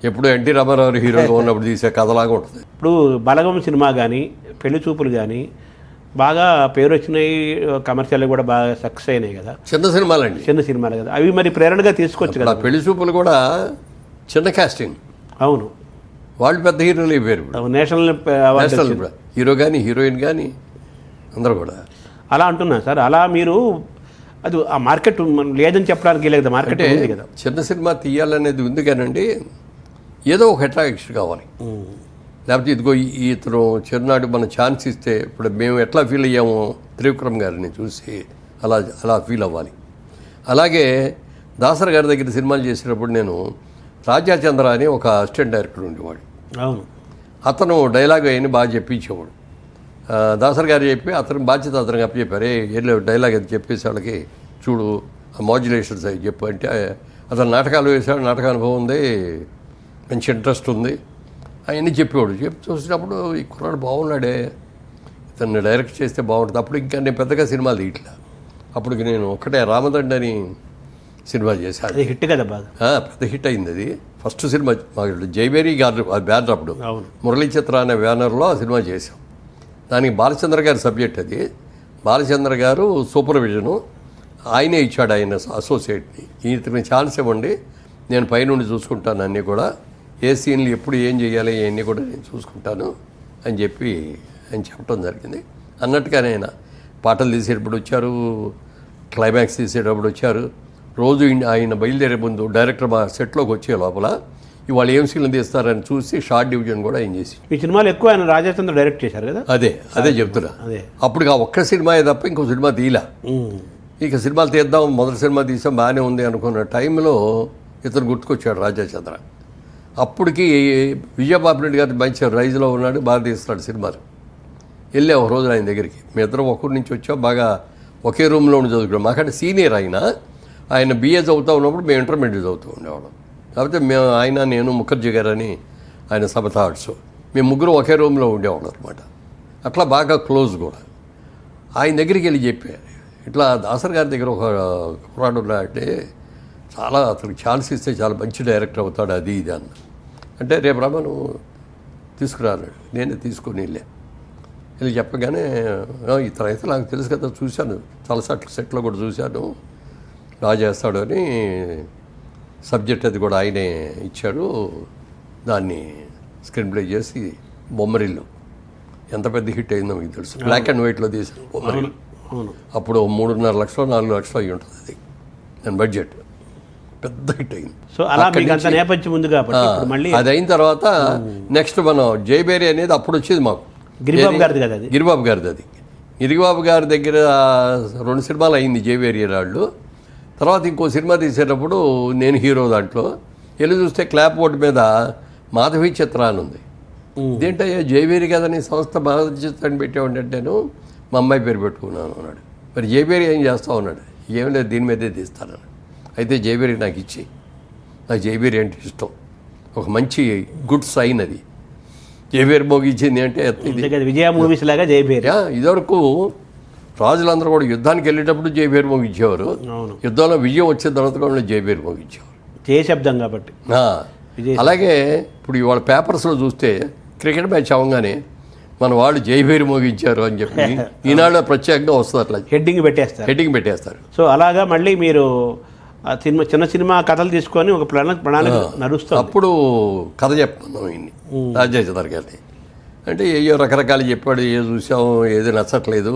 ఎప్పుడు ఎన్టీ రామారావు హీరోగా ఉన్నప్పుడు తీసే కథలాగా ఉంటుంది. ఇప్పుడు బలగం సినిమా కానీ పెళ్లి చూపులు కానీ బాగా పేరు వచ్చినాయి, కమర్షియల్ కూడా బాగా సక్సెస్ అయినాయి కదా. చిన్న సినిమాలండి, చిన్న సినిమాలు కదా, అవి మరి ప్రేరణగా తీసుకోవచ్చు కదా. పెళ్లి చూపులు కూడా చిన్న కాస్టింగ్. అవును, వాళ్ళు పెద్ద హీరోలు అయిపోయారు. నేషనల్ అవార్డు హీరో కానీ హీరోయిన్ కానీ అందరూ కూడా అలా అంటున్నా సార్. అలా మీరు అది ఆ మార్కెట్ లేదని చెప్పడానికి లేదు, మార్కెట్ ఉంది కదా. చిన్న సినిమా తీయాలనేది ఉంది కానండి, ఏదో ఒక అట్రాక్షన్ కావాలి. లేకపోతే ఇదిగో ఇతను చిరునాడు మన ఛాన్స్ ఇస్తే ఇప్పుడు మేము ఎట్లా ఫీల్ అయ్యామో త్రివిక్రమ్ గారిని చూసి అలా ఫీల్ అవ్వాలి. అలాగే దాసర్ గారి దగ్గర సినిమాలు చేసినప్పుడు నేను రాజాచంద్ర అని ఒక అసిస్టెంట్ డైరెక్టర్ ఉండేవాడు. అవును, అతను డైలాగ్ అయినా బాగా చెప్పించేవాడు. దాసర్ గారు చెప్పి అతను బాధ్యత అతనికి అప్పచెప్పారు. ఏం డైలాగ్ అది చెప్పేసి వాళ్ళకి చూడు ఆ మాడ్యులేషన్స్ అవి చెప్పు అంటే అతను నాటకాలు వేసాడు, నాటక అనుభవం ఉంది, మంచి ఇంట్రెస్ట్ ఉంది అవన్నీ చెప్పేవాడు. చూసినప్పుడు ఈ కుర్రాడు బాగున్నాడే, ఇతన్ని డైరెక్ట్ చేస్తే బాగుంటుంది. అప్పుడు ఇంకా నేను పెద్దగా సినిమాలు తీయట్లా. అప్పటికి నేను ఒక్కటే రామదండ అని సినిమా చేశాను. హిట్ కదా, బాగా పెద్ద హిట్ అయింది. అది ఫస్ట్ సినిమా మాకు జైవేరి గారు బ్యానర్, అప్పుడు మురళీ చిత్ర అనే బ్యానర్లో ఆ సినిమా చేసాం. దానికి బాలచంద్ర గారి సబ్జెక్ట్. అది బాలచంద్ర గారు సూపర్విజను ఆయనే ఇచ్చాడు, ఆయన అసోసియేట్ని. ఇతనికి ఛాన్స్ ఇవ్వండి, నేను పైనుండి చూసుకుంటాను అన్నీ కూడా, ఏ సీన్లు ఎప్పుడు ఏం చేయాలి ఇవన్నీ కూడా నేను చూసుకుంటాను అని చెప్పి ఆయన చెప్పడం జరిగింది. అన్నట్టుగానే ఆయన పాటలు తీసేటప్పుడు వచ్చారు, క్లైమాక్స్ తీసేటప్పుడు వచ్చారు. రోజు ఆయన బయలుదేరే ముందు డైరెక్టర్ మా సెట్లోకి వచ్చే లోపల ఇవాళ ఏం సీన్లు తీస్తారని చూసి షార్ట్ డివిజన్ కూడా ఏం చేసి. ఈ సినిమాలు ఎక్కువ ఆయన రాజాచంద్ర డైరెక్ట్ చేశారు కదా. అదే చెప్తున్నా. అప్పుడు ఆ ఒక్క సినిమాయే తప్ప ఇంకో సినిమా తీయలా. ఇక సినిమాలు తీద్దాం, మొదటి సినిమా తీసాం బాగానే ఉంది అనుకున్న టైంలో ఇతను గుర్తుకొచ్చాడు రాజాచంద్ర. అప్పటికి విజయబాబు రెడ్డి గారి మంచి రైజ్లో ఉన్నాడు, బాగా తీస్తున్నాడు సినిమాలు. వెళ్ళే ఒక రోజు ఆయన దగ్గరికి, మీ ఇద్దరం ఒకరి నుంచి వచ్చాం, బాగా ఒకే రూమ్లో ఉండి చదువుకున్నాం. మాకంటే సీనియర్ ఆయన బిఏ చదువుతూ ఉన్నప్పుడు మేము ఇంటర్మీడియట్ చదువుతూ ఉండేవాళ్ళం. కాకపోతే మేము నేను ముఖర్జీ గారు అని ఆయన సమతా ఆర్ట్స్, మేము ముగ్గురు ఒకే రూమ్లో ఉండేవాళ్ళం అనమాట. అట్లా బాగా క్లోజ్ కూడా. ఆయన దగ్గరికి వెళ్ళి చెప్పారు, ఇట్లా దాసర్ గారి దగ్గర ఒక కుర్రాడు ఉన్నాడంటే చాలా అతనికి ఛాన్స్ ఇస్తే చాలా మంచి డైరెక్టర్ అవుతాడు, అది ఇది అన్న. అంటే రేపు రామా నువ్వు తీసుకురాన్నాడు. నేనే తీసుకొని వెళ్ళి చెప్పగానే ఇతను అయితే నాకు తెలుసు కదా, చూశాను చాలా సెట్లో కూడా చూశాను, బాగా చేస్తాడు అని సబ్జెక్ట్ అది కూడా ఆయనే ఇచ్చాడు. దాన్ని స్క్రీన్ ప్లే చేసి బొమ్మరిల్లు ఎంత పెద్ద హిట్ అయిందో మీకు తెలుసు. బ్లాక్ అండ్ వైట్లో తీసాను బొమ్మరిల్లు. అప్పుడు 3.5 లక్షలు 4 లక్షలు అయ్యి ఉంటుంది అది దాని బడ్జెట్. పెద్ద హిట్ అయింది. సో అలా నేపథ్యం ఉంది కాబట్టి మళ్ళీ అది అయిన తర్వాత నెక్స్ట్ మనం జైబేరి అనేది అప్పుడు వచ్చేది మాకు. గిరిబాబు గారిది కదా, గిరిబాబు గారిది. అది గిరిబాబు గారి దగ్గర 2 సినిమాలు అయింది జైబేరి రాళ్ళు. తర్వాత ఇంకో సినిమా తీసేటప్పుడు నేను హీరో. దాంట్లో వెళ్ళి చూస్తే క్లాప్ బోర్డు మీద మాధవి చిత్ర అని ఉంది. ఇదేంటయ్యా జైబేరి కదా నీ సంస్థ మాధవి చిత్ర అని పెట్టామంటే నేను మా అమ్మాయి పేరు పెట్టుకున్నాను అన్నాడు. మరి జైబేరి ఏం చేస్తావు అన్నాడు. ఏం లేదు దీని మీదే తీస్తాను. అయితే జైబేరి నాకు ఇచ్చి, నాకు జైబేరి అంటే ఇష్టం, ఒక మంచి గుడ్ సైన్ అది. జైబేరి మోగించింది అంటే విజయ మూవీస్ లాగా జైబేరి. ఇదివరకు రాజులందరూ కూడా యుద్ధానికి వెళ్ళేటప్పుడు జైబేరి మోగించేవారు, యుద్ధంలో విజయం వచ్చిన తర్వాత కూడా జైబేరి మోగించేవారు, జయశబ్దం కాబట్టి. అలాగే ఇప్పుడు ఇవాళ పేపర్స్లో చూస్తే క్రికెట్ మ్యాచ్ అవ్వగానే మన వాళ్ళు జైబేరి మోగించారు అని చెప్పి ఈనాడు ప్రత్యేకంగా వస్తుంది, అట్లా హెడ్డింగ్ పెట్టేస్తారు. సో అలాగా మళ్ళీ మీరు సినిమా చిన్న సినిమా కథలు తీసుకొని ఒక ప్రణాళిక నడుస్తుంది. అప్పుడు కథ చెప్తున్నాం ఇన్ని రాజేంద్ర గారిని. అంటే ఏయో రకరకాలు చెప్పాడు, ఏ చూసాము, ఏది నచ్చట్లేదు,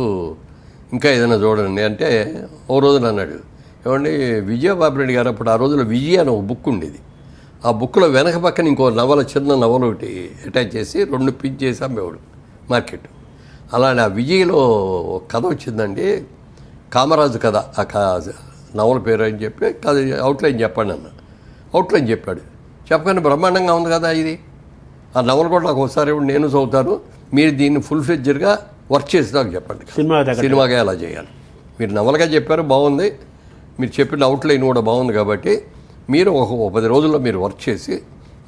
ఇంకా ఏదైనా చూడండి అంటే ఓ రోజున అన్నాడు, ఏమండి విజయబాబు రెడ్డి గారు అప్పుడు ఆ రోజుల్లో విజయ అని ఒక బుక్ ఉండేది. ఆ బుక్లో వెనక పక్కన ఇంకో నవల, చిన్న నవల ఒకటి అటాచ్ చేసి 2 పిన్ చేసి అమ్మేవాడు. మార్కెట్. అలానే ఆ విజయ్లో ఒక కథ వచ్చిందండి, కామరాజు కథ. ఆ నవల పేరు అని చెప్పి కథ అవుట్లైన్ చెప్పండి అన్న. అవుట్లైన్ చెప్పాడు. చెప్పగానే బ్రహ్మాండంగా ఉంది కదా ఇది. ఆ నవల కూడా నాకు ఒకసారి నేను చదువుతాను, మీరు దీన్ని ఫుల్ ఫ్లెడ్జర్గా వర్క్ చేసి నాకు చెప్పండి, సినిమాగా ఎలా చేయాలి. మీరు నవలగా చెప్పారు, బాగుంది. మీరు చెప్పిన అవుట్లైన్ కూడా బాగుంది. కాబట్టి మీరు ఒక 10 రోజుల్లో మీరు వర్క్ చేసి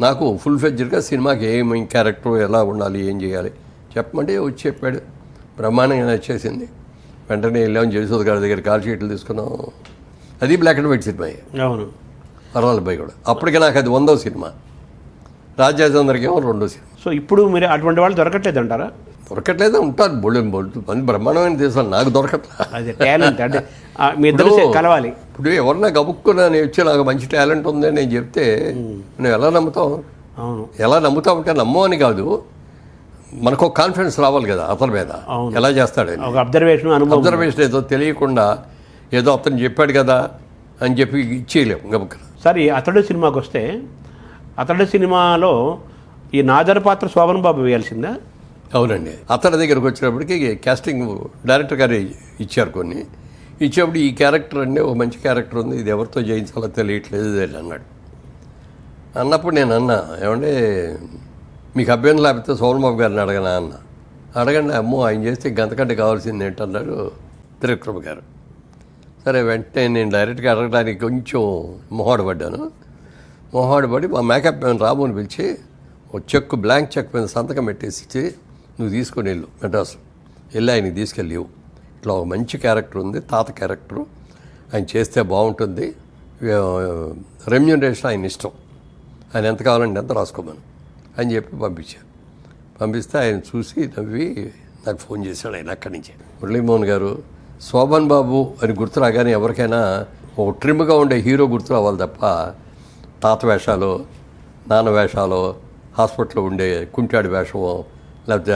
నాకు ఫుల్ ఫ్లెడ్జర్గా సినిమాకి ఏమి క్యారెక్టర్ ఎలా ఉండాలి, ఏం చేయాలి చెప్పమంటే వచ్చి చెప్పాడు. బ్రహ్మాండంగా నచ్చేసింది. వెంటనే వెళ్ళాం జయసూద్ గారి దగ్గర కాల్ షీట్లు తీసుకున్నాం. అది బ్లాక్ అండ్ వైట్ సినిమా. అవును, పర్వాలబ్బాయి కూడా. అప్పటికే నాకు అది 100వ సినిమా. రాజ్యాచంద్రకేమో 2వ సినిమా. సో ఇప్పుడు మీరు అటువంటి వాళ్ళు దొరకట్లేదు అంటారా? దొరకట్లేదు, ఉంటారు బొళ్ళు మంది బ్రహ్మాండమైన తీసాను, నాకు దొరకట్లేదు. అదే టాలెంట్ అంటే మీ ఇద్దరు కలవాలి. ఇప్పుడు ఎవరన్నా గబుక్కున్నా నేను వచ్చి నాకు మంచి టాలెంట్ ఉందని నేను చెప్తే నువ్వు ఎలా నమ్ముతావు? అవును, ఎలా నమ్ముతావు అంటే నమ్మని కాదు, మనకు ఒక కాన్ఫిడెన్స్ రావాలి కదా అతని మీద. ఎలా చేస్తాడని ఒక అబ్జర్వేషన్ ఏదో తెలియకుండా ఏదో అతను చెప్పాడు కదా అని చెప్పి ఇచ్చేయలేము గబుక్కన. సరే, అతడు సినిమాకి వస్తే అతడు సినిమాలో ఈ నాదర్ పాత్ర శోభన్ బాబు వేయాల్సిందా? అవునండి. అతడి దగ్గరకు వచ్చినప్పటికీ కాస్టింగ్ డైరెక్టర్ గారు ఇచ్చారు కొన్ని. ఇచ్చేప్పుడు ఈ క్యారెక్టర్ అంటే ఒక మంచి క్యారెక్టర్ ఉంది, ఇది ఎవరితో చేయించాలో తెలియట్లేదు అన్నాడు. అన్నప్పుడు నేను అన్నా, ఏమంటే మీకు అభ్యర్థం లేకపోతే శోభన్ బాబు గారిని అడగనా అన్న. అడగండి, అమ్మో ఆయన చేస్తే గంతకంటే కావాల్సింది ఏంటన్నాడు త్రివిక్రమ్ గారు. సరే, వెంటనే నేను డైరెక్ట్గా అడగడానికి కొంచెం మొహాడపడ్డాను. మొహాడపడి మా మేకప్ మ్యాన్ రాబోని పిలిచి ఒక చెక్కు, బ్లాంక్ చెక్ మీద సంతకం పెట్టేసి ఇచ్చి, నువ్వు తీసుకొని వెళ్ళు మెడ్రాసు, వెళ్ళి ఆయనకి తీసుకెళ్ళివు. ఇట్లా ఒక మంచి క్యారెక్టర్ ఉంది, తాత క్యారెక్టరు, ఆయన చేస్తే బాగుంటుంది, రెమ్యూనరేషన్ ఆయన ఇష్టం, ఆయన ఎంత కావాలంటే ఎంత రాసుకోమను అని చెప్పి పంపించాను. పంపిస్తే ఆయన చూసి నవ్వి నాకు ఫోన్ చేశాడు. ఆయన అక్కడి నుంచి, మురళీమోహన్ గారు శోభన్ బాబు అని గుర్తు రాగానే ఎవరికైనా ఒక ట్రిమ్గా ఉండే హీరో గుర్తు రావాలి తప్ప తాత వేషాలు, నాన్న వేషాలు, హాస్పిటల్లో ఉండే కుంటాడి వేషమో లేకపోతే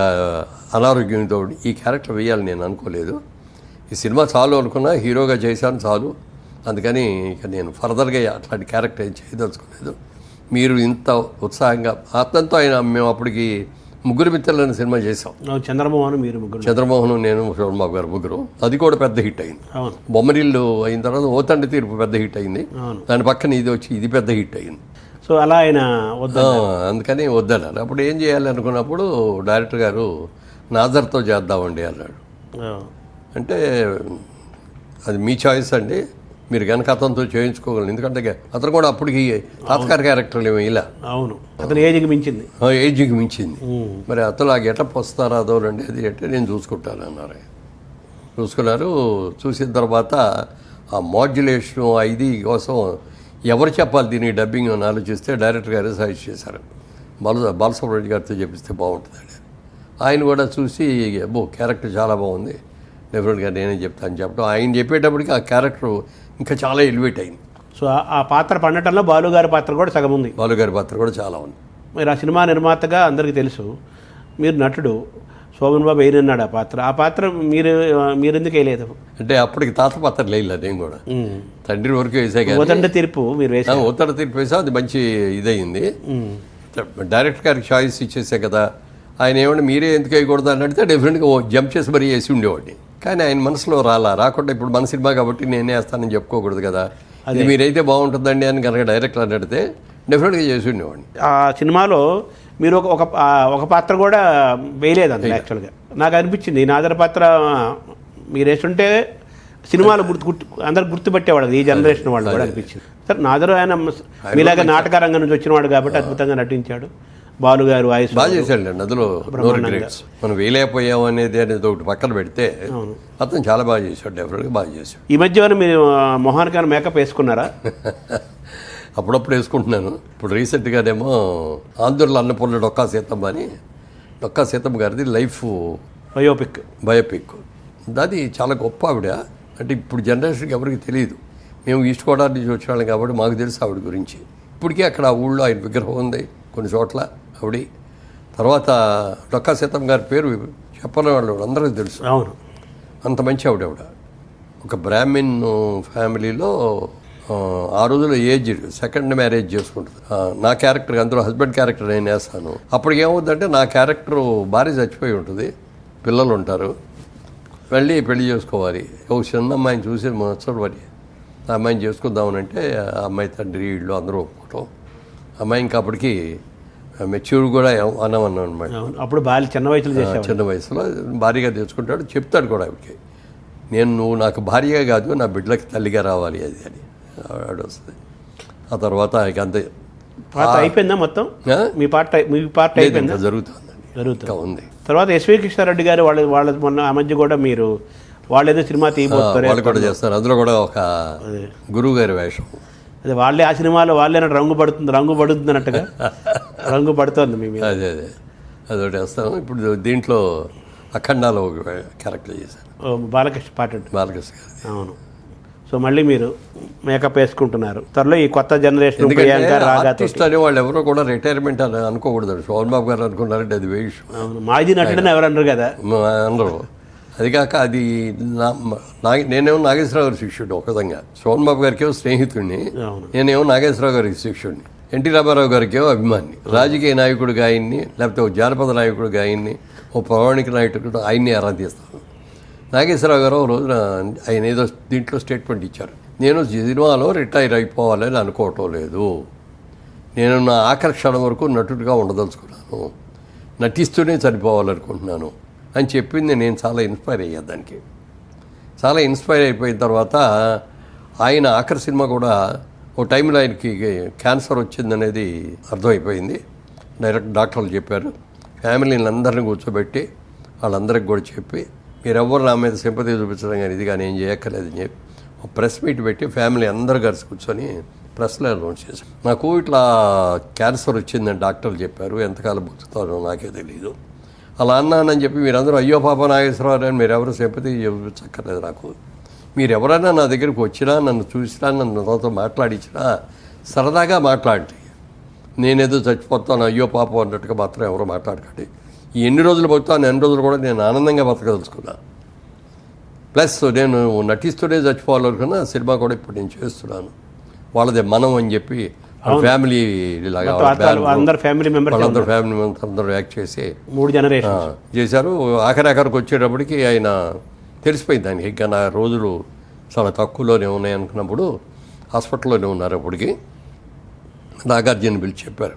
అనారోగ్యంతో ఈ క్యారెక్టర్ వేయాలని నేను అనుకోలేదు. ఈ సినిమా చాలు అనుకున్నా, హీరోగా చేశాను చాలు, అందుకని ఇక నేను ఫర్దర్గా అట్లాంటి క్యారెక్టర్ ఏం చేయదలుచుకోలేదు. మీరు ఇంత ఉత్సాహంగా అతనితో ఆయన మేము అప్పటికి ముగ్గురు మిత్రులని సినిమా చేసాం. చంద్రమోహన్, నేను, శోభన్ బాబు గారు ముగ్గురు. అది కూడా పెద్ద హిట్ అయింది. బొమ్మరిల్లు అయిన తర్వాత ఓ తండ్రి తీర్పు పెద్ద హిట్ అయింది. దాని పక్కన ఇది వచ్చి ఇది పెద్ద హిట్ అయింది. సో అలా ఆయన అందుకని వద్దన్నారు. అప్పుడు ఏం చేయాలి అనుకున్నప్పుడు డైరెక్టర్ గారు నాజర్తో చేద్దామండి అన్నాడు. అంటే అది మీ చాయిస్ అండి, మీరు కనుక అతనితో చేయించుకోగలరు. ఎందుకంటే అతను కూడా అప్పటికి తాత్కాలిక క్యారెక్టర్లు ఏమీ ఇలా. అవును, అతను ఏజ్కి మించింది. మరి అతను ఆ గెటప్ వస్తారా అదో రండి అది అంటే నేను చూసుకుంటాను అన్నారు. చూసుకున్నారు. చూసిన తర్వాత ఆ మాడ్యులేషన్ ఇది కోసం ఎవరు చెప్పాలి దీనికి డబ్బింగ్ అని ఆలోచిస్తే డైరెక్టర్ గారే సజెస్ట్ చేశారు. బాలసుబ్రహ్మణ్యం గారితో చెప్పిస్తే బాగుంటుందండి. ఆయన కూడా చూసి అబ్బో క్యారెక్టర్ చాలా బాగుంది, డెఫినెట్గా నేనే చెప్తాను చెప్పడం. ఆయన చెప్పేటప్పటికి ఆ క్యారెక్టర్ ఇంకా చాలా ఎలివేట్ అయింది. సో ఆ పాత్ర పండటంలో బాలుగారి పాత్ర కూడా సగం ఉంది. బాలుగారి పాత్ర కూడా చాలా ఉంది. మీరు ఆ సినిమా నిర్మాతగా అందరికీ తెలుసు, మీరు నటుడు, శోభన్ బాబు వేయనన్నాడు ఆ పాత్ర మీరు ఎందుకు వేయలేదు? అంటే అప్పటికి తాత పాత్ర లేదు, నేను కూడా తండ్రి వరకు వేసా. ఒత్తండి తీర్పు మీరు వేసారు. ఒత్తండి తీర్పు వేసా, అది మంచి ఇదయింది. డైరెక్టర్ గారికి చాయిస్ ఇచ్చేసే కదా. ఆయన ఏమంటే మీరే ఎందుకు వేయకూడదు అని అడిగితే డెఫినెట్గా జంప్ చేసి మరీ వేసి ఉండేవాడిని. కానీ ఆయన మనసులో రాకుండా ఇప్పుడు మన సినిమా కాబట్టి నేనే వేస్తానని చెప్పుకోకూడదు కదా, అది మీరైతే బాగుంటుందండి అని కనుక డైరెక్టర్ అని అడిగితే డెఫినెట్గా చేసి ఉండేవాడిని. ఆ సినిమాలో మీరు ఒక పాత్ర కూడా వేయలేదు అంత. యాక్చువల్గా నాకు అనిపించింది నాదర్ పాత్ర మీరు వేస్తుంటే సినిమాలు అందరు గుర్తుపెట్టేవాడు, ఈ జనరేషన్ వాళ్ళు కూడా అనిపించింది. సరే, నాదర్ ఆయన మీలాగా నాటక రంగం నుంచి వచ్చినవాడు కాబట్టి అద్భుతంగా నటించాడు. బాలుగారు వాయిస్ బాగా చేశాడండి. అందులో మనం వేయలేకపోయాం అనేది ఒకటి పక్కన పెడితే అతను చాలా బాగా చేశాడు, డెఫినెట్గా బాగా చేశాడు. ఈ మధ్య మీరు మొహానికి మేకప్ వేసుకున్నారా? అప్పుడప్పుడు వేసుకుంటున్నాను. ఇప్పుడు రీసెంట్గానేమో ఆంధ్రుల అన్నపూర్ణ డొక్కా సీతమ్మ గారిది లైఫ్ బయోపిక్. అది చాలా గొప్ప ఆవిడ. అంటే ఇప్పుడు జనరేషన్కి ఎవరికి తెలియదు. మేము ఈస్ట్ గోదావరి నుంచి వచ్చినాం కాబట్టి మాకు తెలుసు ఆవిడ గురించి. ఇప్పటికీ అక్కడ ఆ ఊళ్ళో ఆయన విగ్రహం ఉంది కొన్ని చోట్ల ఆవిడ. తర్వాత డొక్కా సీతమ్మ గారి పేరు చెప్పని వాళ్ళు అందరికీ తెలుసు. అవును, అంత మంచి ఆవిడ. ఒక బ్రాహ్మిన్ ఫ్యామిలీలో ఆ రోజుల్లో ఏజ్ సెకండ్ మ్యారేజ్ చేసుకుంటుంది. నా క్యారెక్టర్ అందులో హస్బెండ్ క్యారెక్టర్ నేను వేస్తాను. అప్పటికి ఏమవుతుందంటే నా క్యారెక్టరు భార్య చచ్చిపోయి ఉంటుంది, పిల్లలు ఉంటారు, వెళ్ళి పెళ్లి చేసుకోవాలి. ఒక చిన్న అమ్మాయిని చూసి ముచ్చటపడి ఆ అమ్మాయిని చేసుకుందామనంటే ఆ అమ్మాయి తండ్రి వీళ్ళు అందరూ ఒప్పుకోవటం. అమ్మాయి ఇంకా అప్పటికి మెచ్యూర్ కూడా అన్నామన్నాం అనమాట. అప్పుడు బాగా చిన్న వయసులో చేసావు. చిన్న వయసులో భార్యగా తెచ్చుకుంటాడు, చెప్తాడు కూడా ఆవిడకి, నువ్వు నాకు భార్యగా కాదు నా బిడ్డలకి తల్లిగా రావాలి అది అని ఆవిడ వస్తుంది. ఆ తర్వాత ఇక అంతే పాట అయిపోయిందా మొత్తం? మీ పాట అయిపోయిందా? జరుగుతుంది ఉంది. తర్వాత ఎస్వి కృష్ణారెడ్డి గారు వాళ్ళ మొన్న ఆ మధ్య కూడా మీరు వాళ్ళు ఏదో సినిమా తీయబోతారు, వాళ్ళు కూడా చేస్తారు. అందులో కూడా ఒక గురువు గారి వేషం. అదే వాళ్ళే ఆ సినిమాలో వాళ్ళే రంగు పడుతుంది అన్నట్టుగా రంగు పడుతుంది మీ మీద. అదే అదొకటి వేస్తాను. ఇప్పుడు దీంట్లో అఖండాలో ఒక క్యారెక్టర్ చేశాను, బాలకృష్ణ పాట. బాలకృష్ణ గారు. అవును. సో మళ్ళీ మీరు మేకప్ వేసుకుంటున్నారు. త్వరలో ఈ కొత్త జనరేషన్ ఆర్టిస్ట్ అనే వాళ్ళు ఎవరో కూడా రిటైర్మెంట్ అని అనుకోకూడదు. సోహన్ బాబు గారు అనుకున్నారంటే అది వేషం. అవును, మాజీ నటుడని ఎవరు అన్నారు కదా అందరూ. అది కాక అది నేనేమో నాగేశ్వరరావు గారి శిష్యుడు ఒక విధంగా, సోహన్ బాబు గారికి స్నేహితుడిని, నేనేమో నాగేశ్వరరావు గారికి శిష్యుడిని, ఎన్టీ రామారావు గారికి అభిమాని, రాజకీయ నాయకుడిగా ఆయన్ని, లేకపోతే ఒక జానపద నాయకుడిగా ఆయన్ని, ఓ పౌరాణిక నాయకుడు ఆయన్ని ఆరాధిస్తాను. నాగేశ్వరరావు గారు రోజున ఆయన ఏదో దీంట్లో స్టేట్మెంట్ ఇచ్చారు, నేను సినిమాలో రిటైర్ అయిపోవాలని అనుకోవటం లేదు, నేను నా ఆఖరి క్షణం వరకు నటుడిగా ఉండదలుచుకున్నాను, నటిస్తూనే చనిపోవాలనుకుంటున్నాను అని చెప్పింది. నేను చాలా ఇన్స్పైర్ అయ్యా దానికి. చాలా ఇన్స్పైర్ అయిపోయిన తర్వాత ఆయన ఆఖరి సినిమా కూడా ఓ టైంలో ఆయనకి క్యాన్సర్ వచ్చిందనేది అర్థమైపోయింది. డైరెక్ట్ డాక్టర్లు చెప్పారు, ఫ్యామిలీని అందరినీ కూర్చోబెట్టి వాళ్ళందరికి కూడా చెప్పి, మీరెవ్వరు నా మీద సింపతి చూపించడం కానీ ఇది కానీ ఏం చేయక్కర్లేదని చెప్పి ఒక ప్రెస్ మీట్ పెట్టి ఫ్యామిలీ అందరు కలిసి కూర్చొని ప్రెస్లో అనౌన్స్ చేశాను. నాకు ఇట్లా క్యాన్సర్ వచ్చిందని డాక్టర్లు చెప్పారు, ఎంతకాలం బతుకుతారో నాకే తెలియదు, అలా అన్నానని చెప్పి మీరందరూ అయ్యో పాప నాగేశ్వరరావు అని మీరెవరు సింపతి చూపించక్కర్లేదు నాకు, మీరెవరైనా నా దగ్గరికి వచ్చినా, నన్ను చూసినా, నన్ను నాతో మాట్లాడించినా సరదాగా మాట్లాడి, నేనేదో చచ్చిపోతాను అయ్యో పాపం అన్నట్టుగా మాత్రం ఎవరో మాట్లాడకండి. ఎన్ని రోజులు బతుకుతాను ఎన్ని రోజులు కూడా నేను ఆనందంగా బతకదలుచుకున్నా. ప్లస్ నేను నటిస్తూనే చచ్చిపోవాలనుకున్నా సినిమా కూడా ఇప్పుడు నేను చేస్తున్నాను, వాళ్ళదే మనం అని చెప్పి ఫ్యామిలీ లాగా అందరు ఫ్యామిలీ మెంబర్స్ అందరూ యాక్ట్ చేసి 3 జనరేషన్ చేశారు. ఆఖరికి వచ్చేటప్పటికి ఆయన తెలిసిపోయింది ఆయనకి, ఇంకా నా రోజులు చాలా తక్కువలోనే ఉన్నాయి అనుకున్నప్పుడు హాస్పిటల్లోనే ఉన్నారు. అప్పటికి నాగార్జున పిలిచి చెప్పారు,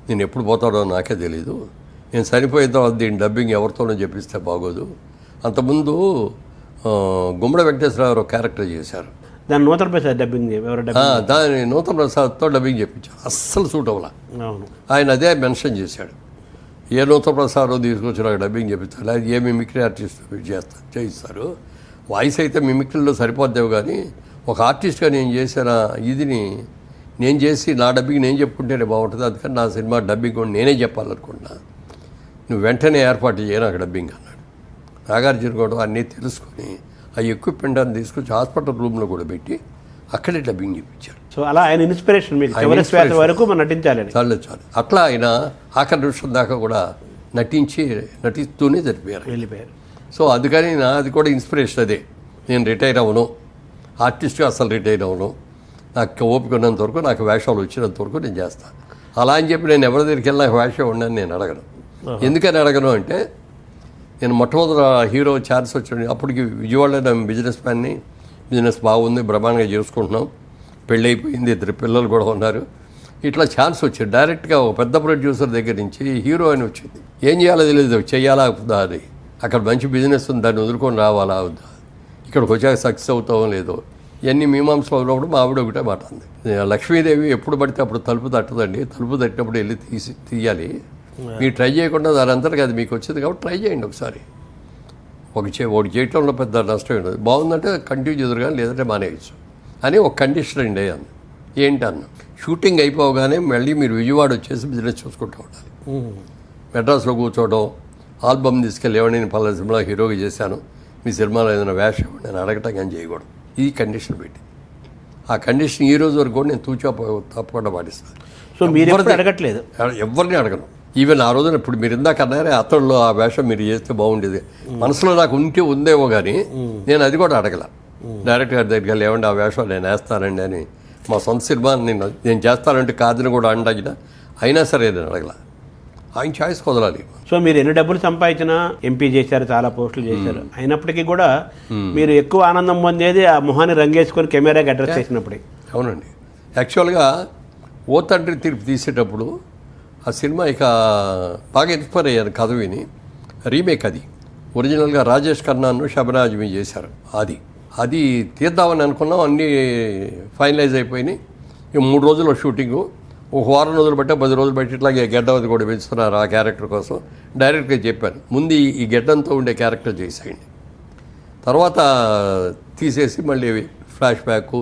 నేను ఎప్పుడు పోతాడో నాకే తెలీదు, నేను చనిపోయిన తర్వాత దీని డబ్బింగ్ ఎవరితోనో చెప్పిస్తే బాగోదు. అంతకుముందు గుమ్మడి వెంకటేశ్వరరావు క్యారెక్టర్ చేశారు, దాని నూతన ప్రసాద్ డబ్బింగ్ దాని నూతన ప్రసాద్తో డబ్బింగ్ చెప్పించారు, అస్సలు సూట్ అవ్వాల. ఆయన అదే మెన్షన్ చేశాడు, ఏ నూతన ప్రసాద్ తీసుకొచ్చి నాకు డబ్బింగ్ చెప్పించాలి, అది ఏ మిమిక్రీ ఆర్టిస్ట్ చేయిస్తారు, వాయిస్ అయితే మిమిక్రీలో సరిపోద్దేవు కానీ ఒక ఆర్టిస్ట్గా నేను చేసిన ఇదిని నేను చేసి నా డబ్బింగ్ నేను చెప్పుకుంటేనే బాగుంటుంది, అందుకని నా సినిమా డబ్బింగ్ కూడా నేనే చెప్పాలనుకుంటున్నా, నువ్వు వెంటనే ఏర్పాటు చేయ నాకు డబ్బింగ్ అన్నాడు. నాగార్జున కూడా అన్నీ తెలుసుకొని ఆ ఎక్విప్మెంట్ అని తీసుకొచ్చి హాస్పిటల్ రూమ్లో కూడా పెట్టి అక్కడే డబ్బింగ్ చెప్పించారు. సో అలా ఆయన ఇన్స్పిరేషన్ మీకు వరకు నటించాలి చాలు. అట్లా ఆయన ఆఖరి నిమిషం దాకా కూడా నటిస్తూనే వెళ్ళిపోయారు. సో అందుకని అది కూడా ఇన్స్పిరేషన్ అదే, నేను రిటైర్ అవ్వను, ఆర్టిస్ట్గా అసలు రిటైర్ అవ్వను, నాకు ఓపిక ఉన్నంత వరకు, నాకు వేషాలు వచ్చినంత వరకు నేను చేస్తాను. అలా అని చెప్పి నేను ఎవరి దగ్గరికి వెళ్ళి నాకు వేషం ఉండని నేను అడగను. ఎందుకని అడగను అంటే, నేను మొట్టమొదటి హీరో ఛాన్స్ వచ్చాడు, అప్పటికి విజయవాడలో నేను బిజినెస్ మ్యాన్ని, బిజినెస్ బాగుంది, బ్రహ్మాండంగా చేసుకుంటున్నాం, పెళ్ళి అయిపోయింది, 2 పిల్లలు కూడా ఉన్నారు, ఇట్లా ఛాన్స్ వచ్చింది. డైరెక్ట్గా ఒక పెద్ద ప్రొడ్యూసర్ దగ్గర నుంచి హీరో అని వచ్చింది. ఏం చేయాలో తెలియదు, చెయ్యాలా అవుతుందా అని, అక్కడ మంచి బిజినెస్ ఉంది, దాన్ని వదులుకొని రావాలా అవుద్దా, ఇక్కడికి వచ్చాక సక్సెస్ అవుతామో లేదో, ఇవన్నీ మీమాంసలో ఉన్నప్పుడు మా ఆవిడ ఒకటే మాట అంది, లక్ష్మీదేవి ఎప్పుడు పడితే అప్పుడు తలుపు తట్టదండి, తలుపు తట్టినప్పుడు వెళ్ళి తీయాలి, మీరు ట్రై చేయకుండా దాని అంతటికి అది మీకు వచ్చింది కాబట్టి ట్రై చేయండి ఒకసారి, ఒకటి చేయటంలో పెద్ద నష్టం ఉండదు, బాగుందంటే కంటిన్యూ చేదురు కానీ లేదంటే మానేయచ్చు అని ఒక కండిషన్ అండి అన్న. ఏంటి అన్న, షూటింగ్ అయిపోగానే మళ్ళీ మీరు విజయవాడ వచ్చేసి బిజినెస్ చూసుకుంటూ ఉండాలి, మెడ్రాస్లో కూర్చోవడం, ఆల్బమ్ తీసుకెళ్ళి ఏమని నేను పలానా సినిమాలో హీరోగా చేశాను, మీ సినిమాలో ఏదైనా వేషం నేను అడగటం కానీ చేయకూడదు, ఈ కండిషన్ పెట్టి, ఆ కండిషన్ ఈ రోజు వరకు కూడా నేను తప్పకుండా పాటిస్తాను. సో మీరు అడగట్లేదు, ఎవరిని అడగను. ఈవెన్ ఆ రోజున ఇప్పుడు మీరు ఇందాక అన్నారే అతడిలో ఆ వేషం మీరు చేస్తే బాగుండేది, మనసులో నాకు ఉందేమో కానీ నేను అది కూడా అడగల. డైరెక్టర్ గారి దగ్గరికి వెళ్ళి ఏమంటే ఆ వేషం నేను వేస్తానండి అని మా సొంత సినిమా నేను చేస్తానంటే కాదని కూడా అండాగిన అయినా సరే నేను అడగల. ఆయన చాయిస్ కుదరాలి. సో మీరు ఎన్ని డబ్బులు సంపాదించినా ఎంపీ చేశారు, చాలా పోస్టులు చేశారు, అయినప్పటికీ కూడా మీరు ఎక్కువ ఆనందం పొందేది ఆ మొహాన్ని రంగేసుకొని కెమెరాకి అడ్రస్ చేసినప్పుడే. అవునండి. యాక్చువల్గా ఓ తండ్రి తీర్పు తీసేటప్పుడు ఆ సినిమా ఇక బాగా ఇన్స్పైర్ అయ్యాను కథ విని. రీమేక్ అది ఒరిజినల్గా రాజేష్ ఖన్నాను షబనాజ్ మీ చేశారు. అది తీద్దామని అనుకున్నాం, అన్నీ ఫైనలైజ్ అయిపోయినాయి. ఇక 3 రోజుల షూటింగు, ఒక వారం రోజులు బట్టి 10 రోజులు బట్టి ఇట్లాగే గెడ్డవది కూడా పెంచుతున్నారు ఆ క్యారెక్టర్ కోసం. డైరెక్ట్గా చెప్పాను, ముందు ఈ గెడ్డంతో ఉండే క్యారెక్టర్ చేసేయండి, తర్వాత తీసేసి మళ్ళీ ఫ్లాష్ బ్యాక్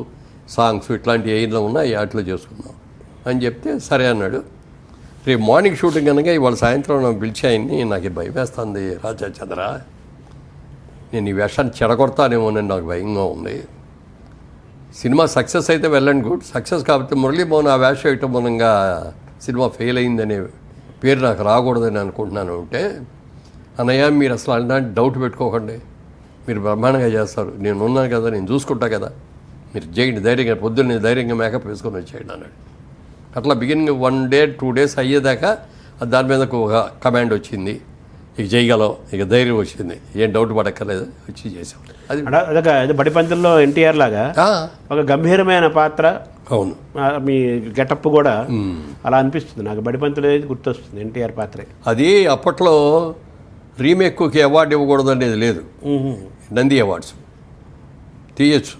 సాంగ్స్ ఇట్లాంటివి ఏదో ఉన్నాయి వాటిలో చేసుకుందాం అని చెప్తే సరే అన్నాడు. రేపు మార్నింగ్ షూటింగ్ కనుక ఇవాళ సాయంత్రం నాకు పిలిచాయని, నాకు భయం వేస్తుంది రాజా చంద్ర, నేను ఈ వేషాన్ని చెడగొడతానేమోనని నాకు భయంగా ఉంది. సినిమా సక్సెస్ అయితే వెళ్ళండి గుడ్, సక్సెస్ కాకపోతే మురళీమోహన్ ఆ వేషం వేయటం మూలంగా సినిమా ఫెయిల్ అయిందనే పేరు నాకు రాకూడదని అనుకుంటున్నాను. అంటే అన్నయ్య మీరు అసలు అలాంటి డౌట్ పెట్టుకోకండి, మీరు బ్రహ్మాండంగా చేస్తారు, నేను ఉన్నాను కదా, నేను చూసుకుంటా కదా, మీరు చేయండి ధైర్యంగా, పొద్దున్నే ధైర్యంగా మేకప్ వేసుకొని వచ్చేయండి అన్నాడు. అట్లా బిగినింగ్ 1 day 2 days అయ్యేదాకా దాని మీద ఒక కమాండ్ వచ్చింది, ఇక చేయగలం, ఇక ధైర్యం వచ్చింది, ఏం డౌట్ పడక్కర్లేదు, వచ్చి చేసాం. అది అదొక బడిపంతుల్లో ఎన్టీఆర్ లాగా ఒక గంభీరమైన పాత్ర. అవును, మీ గెటప్ కూడా అలా అనిపిస్తుంది నాకు. బడిపంతులు అనేది గుర్తొస్తుంది ఎన్టీఆర్ పాత్రే. అది అప్పట్లో రీమేక్కి అవార్డు ఇవ్వకూడదు అనేది లేదు, నంది అవార్డ్స్ తీయచ్చు.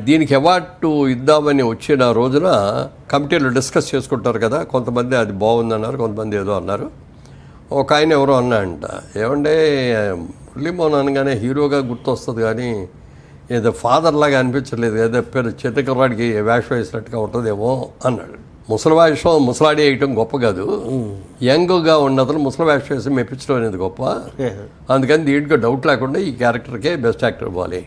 దీనికి అవార్డు ఇద్దామని వచ్చిన రోజున కమిటీలో డిస్కస్ చేసుకుంటారు కదా, కొంతమంది అది బాగుందన్నారు, కొంతమంది ఏదో అన్నారు. ఒక ఆయన ఎవరో అన్నాడంట, ఏమంటే మురళీమోహన్ అనగానే హీరోగా గుర్తొస్తుంది కానీ ఏదో ఫాదర్ లాగా అనిపించలేదు, ఏదో పేరు చిత్తకర్రాడికి వేషం వేసినట్టుగా ఉంటుందేమో అన్నాడు. ముసలి వేషం ముసలాడి వేయటం గొప్ప కాదు, యంగ్గా ఉన్నతను ముసలి వేషం వేసి మెప్పించడం అనేది గొప్ప. అందుకని దీంట్లో డౌట్ లేకుండా ఈ క్యారెక్టర్కే బెస్ట్ యాక్టర్ ఇవ్వాలి,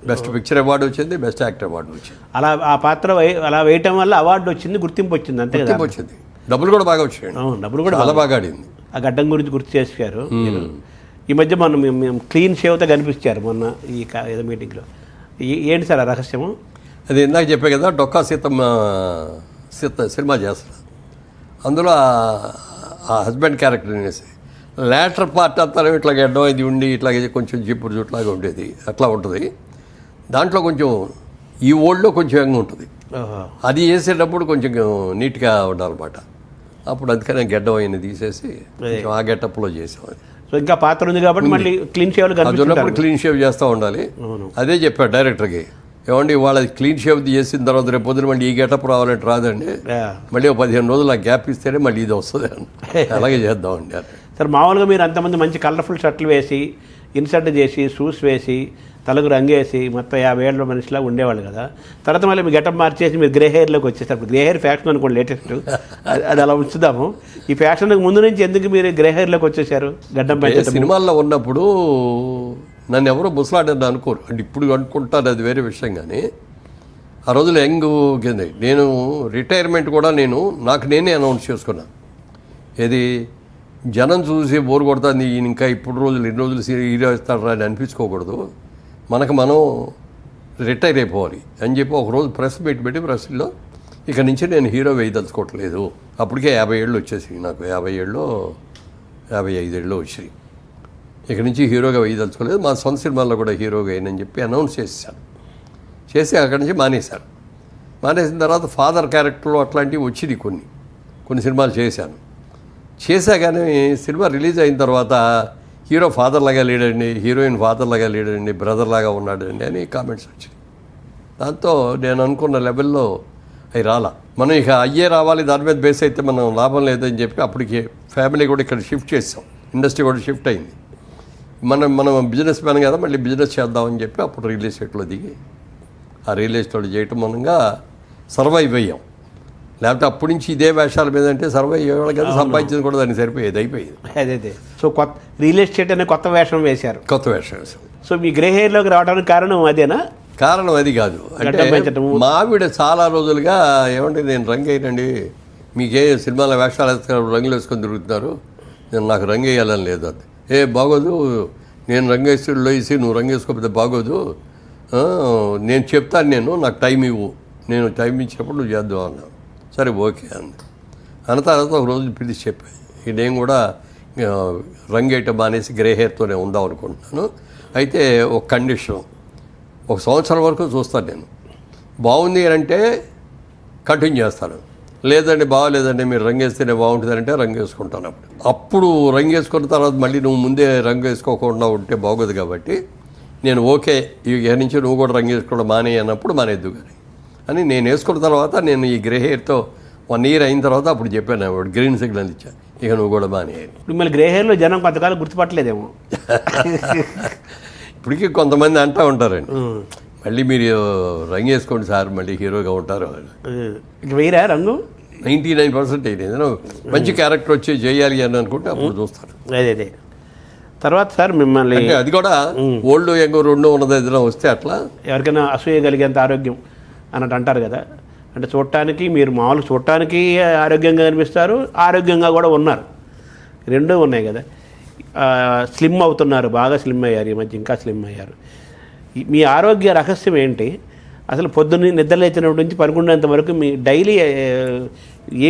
బెస్ట్ పిక్చర్ అవార్డు వచ్చింది, బెస్ట్ యాక్టర్ అవార్డు వచ్చింది. అలా ఆ పాత్ర అలా వేయటం వల్ల అవార్డు వచ్చింది, గుర్తింపు వచ్చింది, అంతే కదా. వచ్చింది, డబ్బులు కూడా బాగా వచ్చాయి. డబ్బులు కూడా చాలా బాగా ఆడింది. ఆ గడ్డం గురించి గుర్తు చేశారు. ఈ మధ్య మేము క్లీన్ షేవ్తో కనిపించారు మొన్న ఈ ఏదో మీటింగ్లో. ఏంటి సార్ ఆ రహస్యము? అది ఇందాక చెప్పే కదా, డొక్కా సీతమ్మ సినిమా చేస్తారు, అందులో ఆ హస్బెండ్ క్యారెక్టర్ అనేసి లేటర్ పార్ట్ అంతా ఇట్లా గడ్డం ఇది ఉండి ఇట్లాగే కొంచెం జిప్పుడు జుట్లాగా ఉండేది, అట్లా ఉంటుంది. దాంట్లో కొంచెం ఈ ఓల్డ్లో కొంచెం యంగ్ ఉంటుంది, అది చేసేటప్పుడు కొంచెం నీట్గా ఉండాలన్నమాట. అప్పుడు అందుకనే గడ్డం అయిన తీసేసి ఆ గెటప్లో చేసాం. అది సో ఇంకా పాత్ర ఉంది కాబట్టి మళ్ళీ క్లీన్ షేవ్ ఉన్నప్పుడు క్లీన్ షేవ్ చేస్తూ ఉండాలి. అదే చెప్పాడు డైరెక్టర్కి, ఏమండి వాళ్ళది క్లీన్ షేవ్ చేసిన తర్వాత రేపు పొద్దున మళ్ళీ ఈ గెటప్ రావాలంటే రాదండి, మళ్ళీ 15 రోజులు ఆ గ్యాప్ ఇస్తేనే మళ్ళీ ఇది వస్తుంది అని. అలాగే చేద్దామండి అని. సార్ మామూలుగా మీరు అంతమంది మంచి కలర్ఫుల్ షర్ట్లు వేసి ఇన్సర్ట్ చేసి షూస్ వేసి తలకు రంగేసి మొత్తం 50 ఏళ్ళ మనిషిలా ఉండేవాళ్ళు కదా, తర్వాత మళ్ళీ మీ గెటప్ మార్చేసి మీరు గ్రే హెయిర్లోకి వచ్చేసారు. ఇప్పుడు గ్రే హెయిర్ ఫ్యాషన్ అనుకోండి లేటెస్ట్, అది అలా ఉంచుదాము. ఈ ఫ్యాషన్కి ముందు నుంచి ఎందుకు మీరు గ్రే హెయిర్లోకి వచ్చేసారు? గడ్డం పెంచడం సినిమాల్లో ఉన్నప్పుడు నన్ను ఎవరో ముసలాడని అనుకోరు, అంటే ఇప్పుడు అనుకుంటారు, అది వేరే విషయం. కానీ ఆ రోజులు యంగ్ కింద నేను రిటైర్మెంట్ కూడా నాకు నేనే అనౌన్స్ చేసుకున్నాను. ఏది జనం చూసి బోరు కొడుతుంది, ఇంకా ఇప్పుడు రోజులు ఎన్ని రోజులు హీరో ఇస్తాడు అని అనిపించుకోకూడదు, మనకు మనం రిటైర్ అయిపోవాలి అని చెప్పి ఒకరోజు ప్రెస్ మీట్ పెట్టి ప్రెస్లో ఇక నుంచి నేను హీరో వేయదలుచుకోవట్లేదు. అప్పటికే 50 ఏళ్ళు వచ్చేసి నాకు, 50 ఏళ్ళు 55 ఏళ్ళు వచ్చాయి. ఇక నుంచి హీరోగా వేయదలుచుకోలేదు, మా సొంత సినిమాల్లో కూడా హీరోగా అయ్యనని చెప్పి అనౌన్స్ చేశాను. చేసి అక్కడి నుంచి మానేశాను. మానేసిన తర్వాత ఫాదర్ క్యారెక్టర్లు అట్లాంటివి వచ్చినాయి, కొన్ని సినిమాలు చేశా. కానీ సినిమా రిలీజ్ అయిన తర్వాత హీరో ఫాదర్ లాగా లేడండి, హీరోయిన్ ఫాదర్ లాగా లేడండి, బ్రదర్ లాగా ఉన్నాడండి అని కామెంట్స్ వచ్చాయి. దాంతో నేను అనుకున్న లెవెల్లో అవి రాలా. మనం ఇక అయ్యే రావాలి, దాని మీద బేస్ అయితే మనం లాభం లేదని చెప్పి అప్పటికి ఫ్యామిలీ కూడా ఇక్కడ షిఫ్ట్ చేసాం, ఇండస్ట్రీ కూడా షిఫ్ట్ అయింది. మనం బిజినెస్ మ్యాన్ కదా, మళ్ళీ బిజినెస్ చేద్దామని చెప్పి అప్పుడు రియల్ ఎస్టేట్లో దిగి ఆ రియల్ ఎస్టేట్ చేయటం మూలంగా సర్వైవ్ అయ్యాం. లేకపోతే అప్పటి నుంచి ఇదే వేషాల మీద అంటే సర్వైవ్ అయ్యేవాళ్ళు కదా, సంపాదించింది కూడా దానికి సరిపోయేది, అయిపోయింది. అదే సో కొత్త రియల్ ఎస్టేట్ అనే కొత్త వేషం వేశారు. కొత్త వేషం వేసాం. సో మీ గ్రే హెయిర్లోకి రావడానికి కారణం అదేనా? కారణం అది కాదు, అంటే మా ఆవిడ చాలా రోజులుగా ఏమంటే నేను రంగు వేయనండి, మీకే సినిమాల వేషాలు వేస్తున్నారు, రంగులు వేసుకొని తిరుగుతున్నారు, నాకు రంగు వేయాలని లేదు. అది బాగోదు, నేను రంగు వేసి నువ్వు రంగు వేసుకోకపోతే బాగోదు, నేను చెప్తాను, నాకు టైం ఇవ్వు నేను టైం ఇచ్చినప్పుడు నువ్వు చేద్దాం అన్నావు. సరే ఓకే అంది. అన్న తర్వాత ఒక రోజు పిలిచి చెప్పాను, నేను కూడా రంగేయటం మానేసి గ్రే హెయిర్తోనే ఉందాం అనుకుంటున్నాను. అయితే ఒక కండిషన్, 1 సంవత్సరం వరకు చూస్తాను నేను. బాగుంది అంటే కంటిన్యూ చేస్తాను, లేదండి బాగోలేదండి మీరు రంగు వేస్తేనే బాగుంటుందంటే రంగు వేసుకుంటాను. అప్పుడు రంగు వేసుకున్న తర్వాత మళ్ళీ నువ్వు ముందే రంగు వేసుకోకుండా ఉంటే బాగోదు. కాబట్టి నేను ఓకే ఇక నుంచి నువ్వు కూడా రంగు వేసుకోవడం మానే అన్నప్పుడు మానేద్దు కానీ అని నేను వేసుకున్న తర్వాత నేను ఈ గ్రే హెయిర్తో 1 ఇయర్ అయిన తర్వాత అప్పుడు చెప్పాను, వాడు గ్రీన్ సిగ్నల్ ఇచ్చా, ఇక నువ్వు కూడా మానే. మిమ్మల్ని గ్రే హెయిర్లో జనం కొంతకాలం గుర్తుపట్టలేదేమో. ఇప్పటికీ కొంతమంది అంటూ ఉంటారండి, మళ్ళీ మీరు రంగు వేసుకోండి సార్ మళ్ళీ హీరోగా ఉంటారు. ఇక వేయరా రంగు? 99% ఏదైనా మంచి క్యారెక్టర్ వచ్చి చేయాలి అని అనుకుంటే అప్పుడు చూస్తారు. అదే తర్వాత సార్ మిమ్మల్ని అంటే అది కూడా ఓల్డ్ యంగ్ 2 ఉన్నది ఏదైనా వస్తే అట్లా ఎవరికైనా అసూయ కలిగేంత ఆరోగ్యం అన్నట్టు అంటారు కదా. అంటే చూడటానికి మీరు మామూలు చూడటానికి ఆరోగ్యంగా కనిపిస్తారు, ఆరోగ్యంగా కూడా ఉన్నారు, 2 ఉన్నాయి కదా. స్లిమ్ అవుతున్నారు, బాగా స్లిమ్ అయ్యారు, ఈ మధ్య ఇంకా స్లిమ్ అయ్యారు. మీ ఆరోగ్య రహస్యం ఏంటి? అసలు పొద్దున్న నిద్రలేచినప్పటి నుంచి పడుకునేంత వరకు మీ డైలీ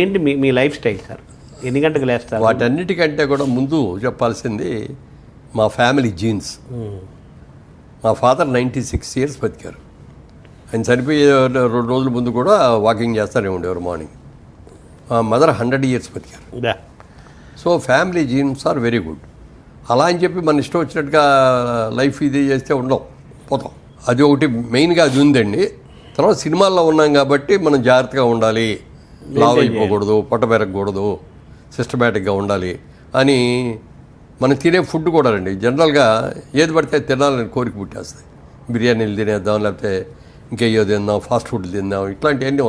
ఏంటి మీ లైఫ్ స్టైల్ సార్? ఎన్ని గంటలకు లేస్తారు? వాటన్నిటికంటే కూడా ముందు చెప్పాల్సింది మా ఫ్యామిలీ జీన్స్. మా ఫాదర్ 96 ఇయర్స్ బతికారు. ఆయన చనిపోయే 2 రోజుల ముందు కూడా వాకింగ్ చేస్తూనే ఉండేవారు మార్నింగ్. మా మదర్ 100 ఇయర్స్ బతికారు. So family genes are very good. అలా అని చెప్పి మన ఇష్టం వచ్చినట్టుగా లైఫ్ ఇది చేస్తే ఉండవు, పోతాం. అది ఒకటి మెయిన్గా అది ఉందండి. తర్వాత సినిమాల్లో ఉన్నాం కాబట్టి మనం జాగ్రత్తగా ఉండాలి, లావ్ అయిపోకూడదు, పొట్ట పెరగకూడదు, సిస్టమేటిక్గా ఉండాలి అని మనం తినే ఫుడ్ కూడా అండి జనరల్గా ఏది పడితే తినాలని కోరిక పుట్టేస్తాయి. బిర్యానీలు తినేద్దాం, లేకపోతే ఇంకేయో తిందాం, ఫాస్ట్ ఫుడ్ తిందాం, ఇట్లాంటివన్నీ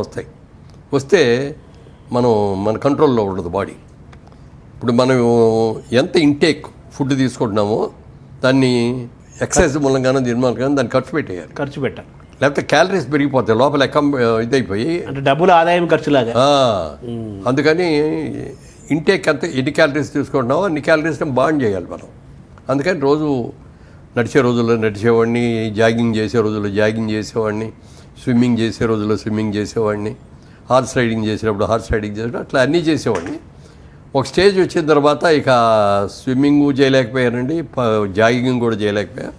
వస్తే మన కంట్రోల్లో ఉండదు బాడీ. ఇప్పుడు మనం ఎంత ఇంటేక్ ఫుడ్ తీసుకుంటున్నామో దాన్ని ఎక్సర్సైజ్ మూలంగానో దీని మూలంగానో దాన్ని ఖర్చు పెట్టాలి. లేకపోతే క్యాలరీస్ పెరిగిపోతాయి లోపల ఇదైపోయి, అంటే డబ్బులు ఆదాయం ఖర్చులాగా. అందుకని ఇంటేక్ అంత ఎన్ని క్యాలరీస్ తీసుకుంటున్నామో అన్ని క్యాలరీస్ని బాండ్ చేయాలి మనం. అందుకని రోజు నడిచే రోజుల్లో నడిచేవాడిని, జాగింగ్ చేసే రోజుల్లో జాగింగ్ చేసేవాడిని, స్విమ్మింగ్ చేసే రోజుల్లో స్విమ్మింగ్ చేసేవాడిని, హార్స్ రైడింగ్ చేసేటప్పుడు హార్స్ రైడింగ్ చేసేటప్పుడు అట్లా అన్నీ చేసేవాడిని. ఒక స్టేజ్ వచ్చిన తర్వాత ఇక స్విమ్మింగ్ చేయలేకపోయానండి, జాగింగ్ కూడా చేయలేకపోయా,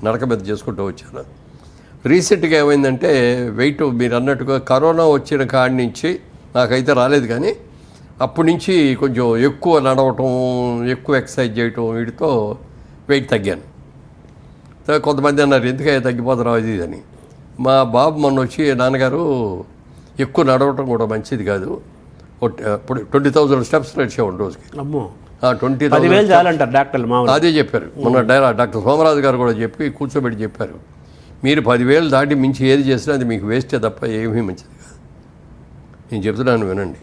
నడక మీద చేసుకుంటూ వచ్చాను. రీసెంట్గా ఏమైందంటే వెయిట్ మీరు అన్నట్టుగా కరోనా వచ్చిన కాడి నుంచి నాకైతే రాలేదు, కానీ అప్పటి నుంచి కొంచెం ఎక్కువ నడవటం, ఎక్కువ ఎక్సర్సైజ్ చేయటం, వీటితో వెయిట్ తగ్గాను. కొంతమంది అన్నారు ఎందుకయ్యా తగ్గిపోతున్నావు ఇది అని. మా బాబు మొన్న వచ్చి నాన్నగారు ఎక్కువ నడవటం కూడా మంచిది కాదు, ఇప్పుడు 20,000 స్టెప్స్ నడిచేవాడు రోజుకి. 20,000 చాలంటారు డాక్టర్లు. అదే చెప్పారు మొన్న డాక్టర్ సోమరాజు గారు కూడా చెప్పి కూర్చోబెట్టి చెప్పారు, మీరు 10,000 దాటి మించి ఏది చేసినా అది మీకు వేస్టే తప్ప ఏమీ మంచిది కాదు. నేను చెప్తున్నాను వినండి,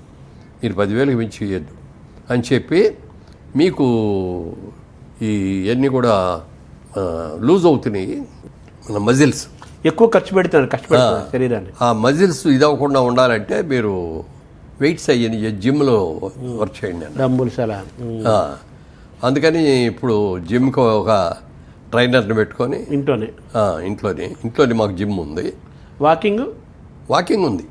మీరు 10,000కి మించి చేయొద్దు అని చెప్పి మీకు ఇవన్నీ కూడా లూజ్ అవుతున్నాయి మన మజిల్స్, ఎక్కువ ఖర్చు పెడుతున్నారు శరీరాన్ని. ఆ మజిల్స్ ఇది అవ్వకుండా ఉండాలంటే మీరు వెయిట్స్ అయ్యని జిమ్లో వర్క్ చేయండి అన్న. అందుకని ఇప్పుడు జిమ్కి ఒక ట్రైనర్ని పెట్టుకొని ఇంట్లోనే మాకు జిమ్ ఉంది. వాకింగ్ ఉంది.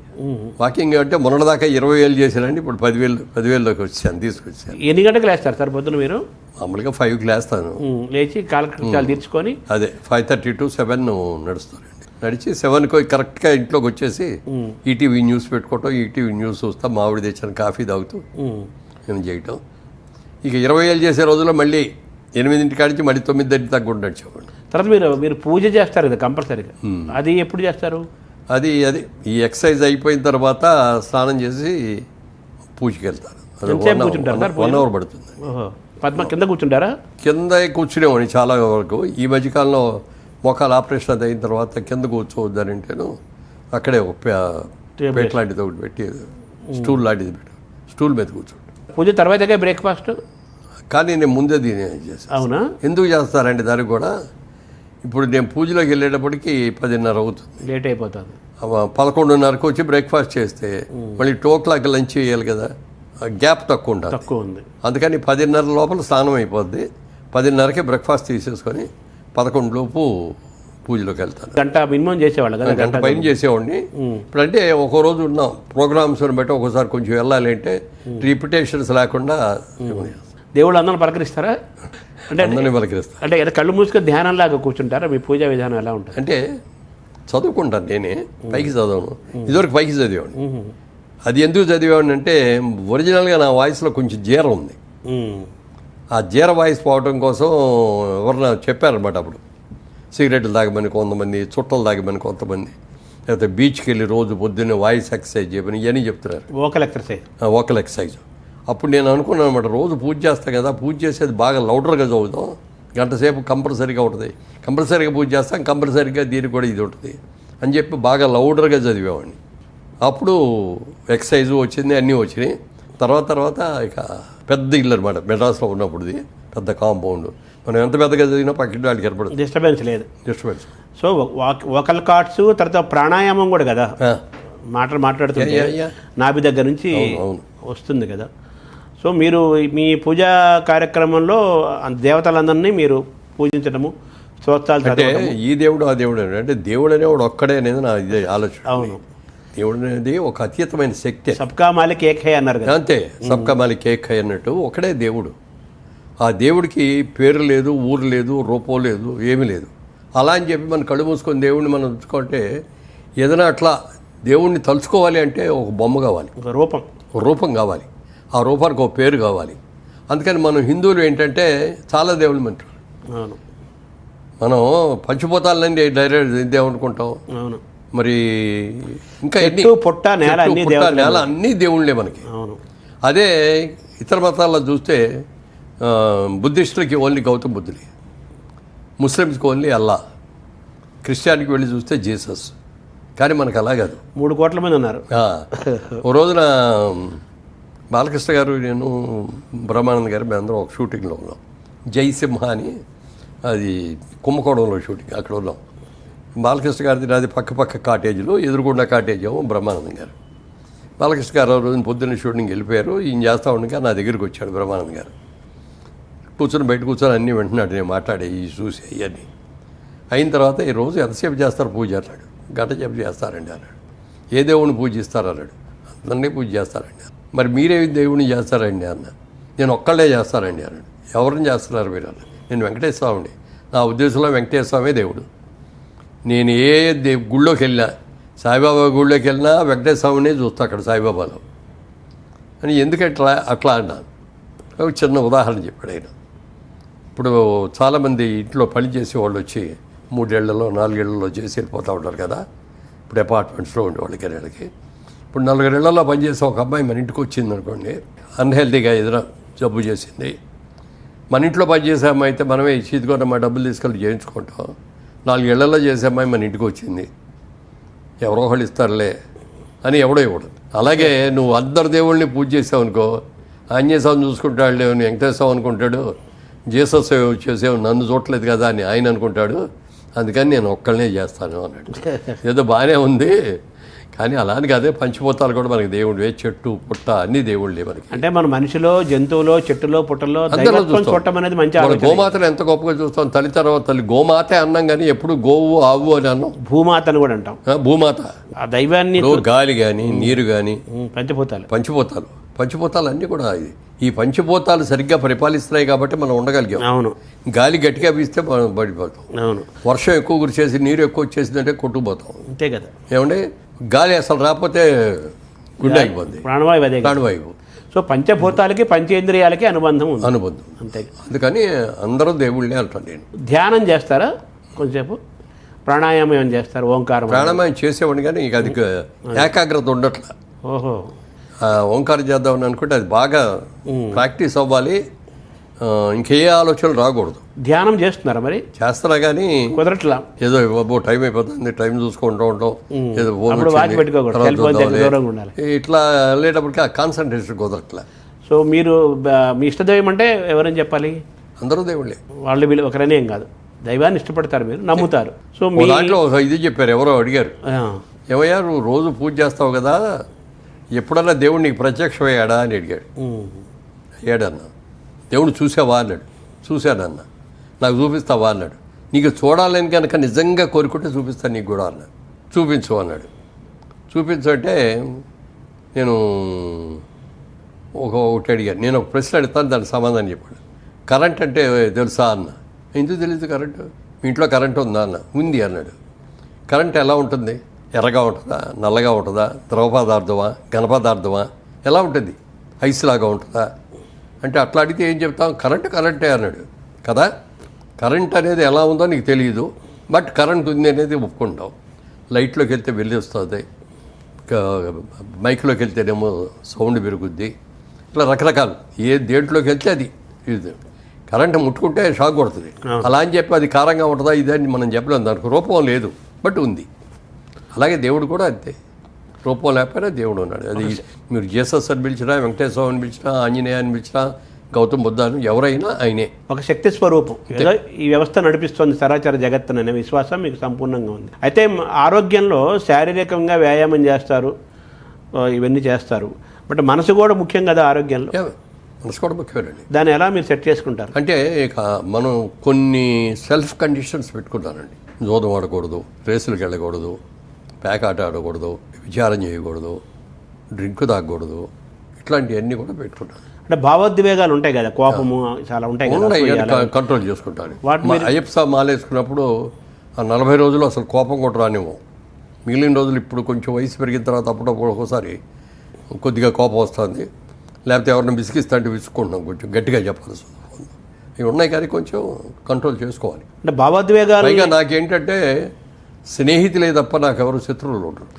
వాకింగ్ అంటే మొన్నటిదాకా 20,000 చేశానండి, ఇప్పుడు 10,000లోకి తీసుకొచ్చాను. ఎన్ని గంటలకు లేస్తారు సార్ పొద్దున మీరు? మామూలుగా 5కి లేస్తాను, లేచి కాలకృత్యాలు తీర్చుకొని అదే 5:30 to 7 నడుస్తానండి. నడిచి 7కి కరెక్ట్గా ఇంట్లోకి వచ్చేసి ఈటీవీ న్యూస్ పెట్టుకోవటం, ఈటీవీ న్యూస్ చూస్తా, మామిడి తెచ్చిన కాఫీ తాగుతూ నేను చేయటం. ఇక 20,000 చేసే రోజుల్లో మళ్ళీ 8 కాడికి మళ్ళీ 9 తగ్గుంటూ నడిచేవాడు. తర్వాత మీరు పూజ చేస్తారు కదా కంపల్సరీగా, అది ఎప్పుడు చేస్తారు? అది ఈ ఎక్సర్సైజ్ అయిపోయిన తర్వాత స్నానం చేసి పూజకి వెళ్తాను. 1 hour పడుతుంది. కింద కూర్చుంటారా? కింద కూర్చునేవాడిని చాలా వరకు. ఈ మధ్యకాలంలో మోకాలు ఆపరేషన్ అది అయిన తర్వాత కింద కూర్చోవద్దని అంటేను అక్కడే ఒక పేట లాంటిది ఒకటి పెట్టి స్టూల్ లాంటిది పెట్టి స్టూల్ మీద కూర్చోండి. పూజ తర్వాతగా బ్రేక్ఫాస్ట్, కానీ నేను ముందే దీని చేస్తాను. అవునా? ఎందుకు చేస్తారండి దానికి కూడా? ఇప్పుడు నేను పూజలోకి వెళ్ళేటప్పటికి 10:30 అవుతుంది, లేట్ అయిపోతుంది. 11:30కు వచ్చి బ్రేక్ఫాస్ట్ చేస్తే మళ్ళీ 2 o'clock లంచ్ చేయాలి కదా, గ్యాప్ తక్కువ ఉంది. అందుకని 10:30 లోపల స్నానం అయిపోద్ది. 10:30కి బ్రేక్ఫాస్ట్ తీసేసుకొని 11 లోపు పూజ పూజలోకి వెళ్తాను. గంట మినిమం చేసేవాళ్ళు కదా, గంట పైన చేసేవాడిని. ఇప్పుడంటే ఒక రోజు ఉన్నాం ప్రోగ్రామ్స్ని బట్టి ఒకసారి కొంచెం వెళ్ళాలి అంటే రిపిటేషన్స్ లేకుండా దేవుళ్ళు అందరిని పలకరిస్తారా? అంటే అందరినీ పలకరిస్తాను. అంటే ఏదో కళ్ళు మూసుకొని ధ్యానంలాగా కూర్చుంటారా? మీ పూజా విధానం ఎలా ఉంటుంది? అంటే చదువుకుంటాను నేనే, పైకి చదవను. ఇదివరకు పైకి చదివాడిని. అది ఎందుకు చదివాడిని అంటే ఒరిజినల్గా నా వాయిస్లో కొంచెం జీర ఉంది. ఆ జీర వాయిస్ పోవడం కోసం ఎవరన్నా చెప్పారనమాట. అప్పుడు సిగరెట్లు తాగమని కొంతమంది, చుట్టలు తాగమని కొంతమంది, లేకపోతే బీచ్కి వెళ్ళి రోజు పొద్దున్నే వాయిస్ ఎక్సర్సైజ్ చేయమని ఇవన్నీ చెప్తున్నారు. Vocal exercise. Vocal exercise. అప్పుడు నేను అనుకున్నాను అనమాట, రోజు పూజ చేస్తాను కదా, పూజ చేసేది బాగా లౌడర్గా చదువుతాం, గంట సేపు కంపల్సరీగా ఉంటుంది, కంపల్సరీగా పూజ చేస్తాం, కంపల్సరీగా దీనికి కూడా ఇది ఉంటుంది అని చెప్పి బాగా లౌడర్గా చదివేవాడిని. అప్పుడు ఎక్సర్సైజు వచ్చింది, అన్నీ వచ్చినాయి. తర్వాత ఇక పెద్ద ఇల్లు అనమాట మెడ్రాస్లో ఉన్నప్పుడుది, పెద్ద కాంపౌండ్. మనం ఎంత పెద్దగా చదివినా పక్కన వాళ్ళకి ఏర్పడుతుంది, డిస్టర్బెన్స్ లేదు. డిస్టర్బెన్స్. సో వోకల్ కార్డ్స్, తర్వాత ప్రాణాయామం కూడా కదా, మాట్లాడుతుంటే నాభి దగ్గర నుంచి వస్తుంది కదా. సో మీరు మీ పూజా కార్యక్రమంలో దేవతలందరినీ మీరు పూజించడము, స్తోత్రాలు అంటే చదవడము. ఈ దేవుడు ఆ దేవుడు అంటే దేవుడు అనేవాడు ఒక్కడే అనేది నా ఇదే ఆలోచన. అవును, దేవుడు అనేది ఒక అతీతమైన శక్తి. సబ్కా మాలిక్ ఏక్ హై అన్నారు కదా. అంతే, సబ్కా మాలిక్ ఏక్ హై అన్నట్టు ఒకడే దేవుడు. ఆ దేవుడికి పేరు లేదు, ఊరు లేదు, రూపం లేదు, ఏమీ లేదు. అలా అని చెప్పి మనం కళ్ళు మూసుకొని దేవుడిని మనం ఉంచుకుంటే ఏదైనా అట్లా దేవుణ్ణి తలుచుకోవాలి అంటే ఒక బొమ్మ కావాలి, ఒక రూపం కావాలి. ఆ రూపానికి ఒక పేరు కావాలి. అందుకని మనం హిందువులు ఏంటంటే చాలా దేవుళ్ళు మంటారు. అవును, మనం పంచభూతాలన్నీ డైరెక్ట్ ఇదేమనుకుంటాం. అవును, మరి ఇంకా పుట్ట నేల అన్నీ దేవుళ్ళే మనకి. అవును. అదే ఇతర మతాల్లో చూస్తే బుద్ధిస్టులకి ఓన్లీ గౌతమ బుద్ధులే, ముస్లిమ్స్కి ఓన్లీ అల్లా, క్రిస్టియానికి వెళ్ళి చూస్తే జీసస్. కానీ మనకు అలా కాదు, 3 కోట్ల మంది ఉన్నారు. ఓ రోజున బాలకృష్ణ గారు, నేను, బ్రహ్మానంద గారు మేమందరం ఒక షూటింగ్లో ఉన్నాం. జయసింహ అని, అది కుంభకోణంలో షూటింగ్, అక్కడ ఉన్నాం. బాలకృష్ణ గారిది నాది పక్క కాటేజీలో, ఎదురుగుండా కాటేజ్ ఏమో బ్రహ్మానందం గారు. బాలకృష్ణ గారు ఆ రోజున పొద్దున్న షూటింగ్ వెళ్ళిపోయారు. ఈయన చేస్తూ ఉండగా నా దగ్గరికి వచ్చాడు బ్రహ్మానందం గారు. బయట కూర్చొని అన్నీ వింటున్నాడు, నేను మాట్లాడే ఈ చూసి అవన్నీ అయిన తర్వాత, ఈ రోజు ఎంతసేపు చేస్తారు పూజ అన్నాడు. గంట సేపు చేస్తారండి అన్నాడు. ఏ దేవుడిని పూజిస్తారు అన్నాడు. అందరినీ పూజ చేస్తారండి. మరి మీరే దేవుడిని చేస్తారండి అన్న. నేను ఒక్కళ్ళే చేస్తానండి అన్నాడు. ఎవరిని చేస్తున్నారు మీరు అన్న. నేను వెంకటేశ్వర స్వామిని. నా ఉద్దేశంలో వెంకటేశ్వర స్వామే దేవుడు. నేను ఏ గుళ్ళోకి వెళ్ళినా, సాయిబాబా గుళ్ళోకి వెళ్ళినా వెంకటేశ్వర స్వామినే చూస్తా అక్కడ సాయిబాబాలో అని. ఎందుకంటే అట్లా అన్నాను. ఒక చిన్న ఉదాహరణ చెప్పాడు ఆయన. ఇప్పుడు చాలామంది ఇంట్లో పని చేసేవాళ్ళు వచ్చి 3 ఏళ్లలో 4 ఏళ్లలో చేసి వెళ్ళిపోతూ ఉంటారు కదా. ఇప్పుడు అపార్ట్మెంట్స్లో ఉండేవాళ్ళకి నెలకి. ఇప్పుడు 4 ఏళ్లలో పనిచేసే ఒక అమ్మాయి మన ఇంటికి వచ్చింది అనుకోండి, అన్హెల్తీగా ఏదైనా జబ్బు చేసింది. మన ఇంట్లో పనిచేసే అమ్మాయి అయితే మనమే ఇదిగోన మా డబ్బులు తీసుకెళ్ళి చేయించుకుంటాం. 4 ఏళ్లలో చేసే అమ్మాయి మన ఇంటికి వచ్చింది, ఎవరో ఒకళ్ళు ఇస్తారులే అని ఎవడో ఇవ్వడు. అలాగే నువ్వు అందరు దేవుళ్ళని పూజ చేసావు అనుకో, ఆంజనేయ స్వామిని చూసుకుంటాడు, లేవు వెంకటేశ్వర స్వామి అనుకుంటాడు, జీసస్ చేసేవు నన్ను చూడలేదు కదా అని ఆయన అనుకుంటాడు. అందుకని నేను ఒక్కళ్ళనే చేస్తాను అన్నాడు. ఏదో బాగానే ఉంది, కానీ అలా అని కాదే, పంచిపోతాలు కూడా మనకి దేవుడు, చెట్టు పుట్ట అన్ని దేవుళ్ళే మనకి. అంటే మన మనిషిలో, జంతువులో, చెట్టులో, పుట్టలో చూడటం అనేది మంచి ఆలోచన. గోమాతను ఎంత గొప్పగా చూస్తాం. తల్లి తర్వాత తల్లి గోమాతే అన్నాం, కానీ ఎప్పుడు గోవు ఆవు అని అన్నాం. భూమాతను కూడా అంటాం. భూమాత, ఆ దైవాన్ని, గాలి కానీ నీరు కానీ, పంచభూతాలు అన్నీ కూడా ఈ పంచభూతాలు సరిగ్గా పరిపాలిస్తున్నాయి కాబట్టి మనం ఉండగలిగాం. అవును. గాలి గట్టిగా వీస్తే మనం పడిపోతాం. అవును. వర్షం ఎక్కువ కురిచేసి నీరు ఎక్కువ వచ్చేసిందంటే కొట్టుకుపోతాం. అంతే కదా. ఏమంటే గాలి అసలు రాకపోతే గుండె అయిపోద్ది, ప్రాణవాయువు. సో పంచభూతాలకి పంచేంద్రియాలకి అనుబంధం ఉంది. అంతే. అందుకని అందరూ దేవుళ్ళే అంటాను నేను. ధ్యానం చేస్తారా కొంచెంసేపు? ప్రాణాయామం ఏమైనా చేస్తారు? ఓంకారం ప్రాణాయామం చేసేవాడిని, కానీ ఇక అది ఏకాగ్రత ఉండట్లా. ఓహో. ఓంకారం చేద్దామని అనుకుంటే అది బాగా ప్రాక్టీస్ అవ్వాలి, ఇంకే ఆలోచనలు రాకూడదు. ధ్యానం చేస్తున్నారా మరి? చేస్తారా, కానీ కుదరట్లా. ఏదో టైం అయిపోతుంది, టైం చూసుకుంటూ ఉంటాం, ఏదో ఇట్లా వెళ్ళేటప్పటికి ఆ కాన్సన్ట్రేషన్ కుదరట్లా. సో మీరు మీ ఇష్టదైవం అంటే ఎవరని చెప్పాలి? అందరూ దేవుళ్ళే. వాళ్ళు ఒకరనే ఏం కాదు, దైవాన్ని ఇష్టపడతారు, మీరు నమ్ముతారు. సో మీ దాంట్లో ఇది చెప్పారు, ఎవరో అడిగారు, ఏమయ్యా నువ్వు రోజు పూజ చేస్తావు కదా, ఎప్పుడన్నా దేవుడు నీకు ప్రత్యక్షమయ్యాడా అని అడిగాడు. అయ్యాడన్నా. దేవుడు చూసావా అన్నాడు. చూశానన్నా. నాకు చూపిస్తావా అన్నాడు. నీకు చూడాలని కనుక నిజంగా కోరుకుంటే చూపిస్తాను నీకు కూడా అన్నాడు. చూపించు అన్నాడు. చూపించు అంటే నేను ఒకటి అడిగాను. నేను ఒక ప్రశ్న అడుగుతాను, దానికి సమాధానం చెప్పాడు. కరెంట్ అంటే తెలుసా అన్న. ఎందుకు తెలియదు కరెంటు? మీ ఇంట్లో కరెంట్ ఉందా అన్న. ఉంది అన్నాడు. కరెంట్ ఎలా ఉంటుంది? ఎర్రగా ఉంటుందా, నల్లగా ఉంటుందా, ద్రవ పదార్థమా, ఘన పదార్థమా, ఎలా ఉంటుంది? ఐస్ లాగా ఉంటుందా అంటే అట్లా అడిగితే ఏం చెప్తాం? కరెంటే అన్నాడు కదా. కరెంట్ అనేది ఎలా ఉందో నీకు తెలియదు, బట్ కరెంట్ ఉంది అనేది ఒప్పుకుంటాం. లైట్లోకి వెళ్తే వెళ్ళి వస్తుంది, మైక్లోకి వెళ్తేనేమో సౌండ్ పెరుగుద్ది, ఇట్లా రకరకాలు. దేంట్లోకి వెళ్తే అది ఇది కరెంట్ ముట్టుకుంటే షాక్ కొడుతుంది. అలా అని చెప్పి అది కారంగా ఉంటుందా ఇదని మనం చెప్పలేము. దానికి రూపం లేదు, బట్ ఉంది. అలాగే దేవుడు కూడా అంతే, రూపం లేకపోయినా దేవుడు ఉన్నాడు. అది మీరు జీసస్ అని పిలిచినా, వెంకటేశ్వర అని పిలిచినా, ఆంజనేయ అని పిలిచినా, గౌతమ్ బుద్ధాను ఎవరైనా ఆయనే ఒక శక్తి స్వరూపం. ఏదో ఈ వ్యవస్థ నడిపిస్తుంది సరాచర జగత్తుననే విశ్వాసం మీకు సంపూర్ణంగా ఉంది. అయితే ఆరోగ్యంలో శారీరకంగా వ్యాయామం చేస్తారు, ఇవన్నీ చేస్తారు, బట్ మనసు కూడా ముఖ్యం కదా ఆరోగ్యంలో. మనసు కూడా ముఖ్యమేనండి. దాన్ని ఎలా మీరు సెట్ చేసుకుంటారు? అంటే ఇక మనం కొన్ని సెల్ఫ్ కండిషన్స్ పెట్టుకుంటానండి. జోదం ఆడకూడదు, రేసులకు వెళ్ళకూడదు, పేకాట ఆడకూడదు, విచారం చేయకూడదు, డ్రింక్ తాగకూడదు, ఇట్లాంటివన్నీ కూడా పెట్టుకుంటాను. అంటే భావోద్వేగాలు ఉంటాయి కదా, కోపము చాలా ఉంటాయి కదా, కంట్రోల్ చేసుకుంటాను. అయ్యప్ప మాలేసుకున్నప్పుడు ఆ 40 రోజులు అసలు కోపం కూడా రానివ్వం. మిగిలిన రోజులు ఇప్పుడు కొంచెం వయసు పెరిగిన తర్వాత అప్పుడప్పుడు ఒక్కోసారి కొద్దిగా కోపం వస్తుంది, లేకపోతే ఎవరిని విసిగిస్తా అంటే విసుక్కుంటున్నాం, కొంచెం గట్టిగా చెప్పాల్సి వస్తుంది. ఇవి ఉన్నాయి కానీ కొంచెం కంట్రోల్ చేసుకోవాలి. అంటే భావోద్వేగాలు పైగా నాకేంటంటే స్నేహితులే తప్ప నాకెవరు శత్రువులు ఉంటారు.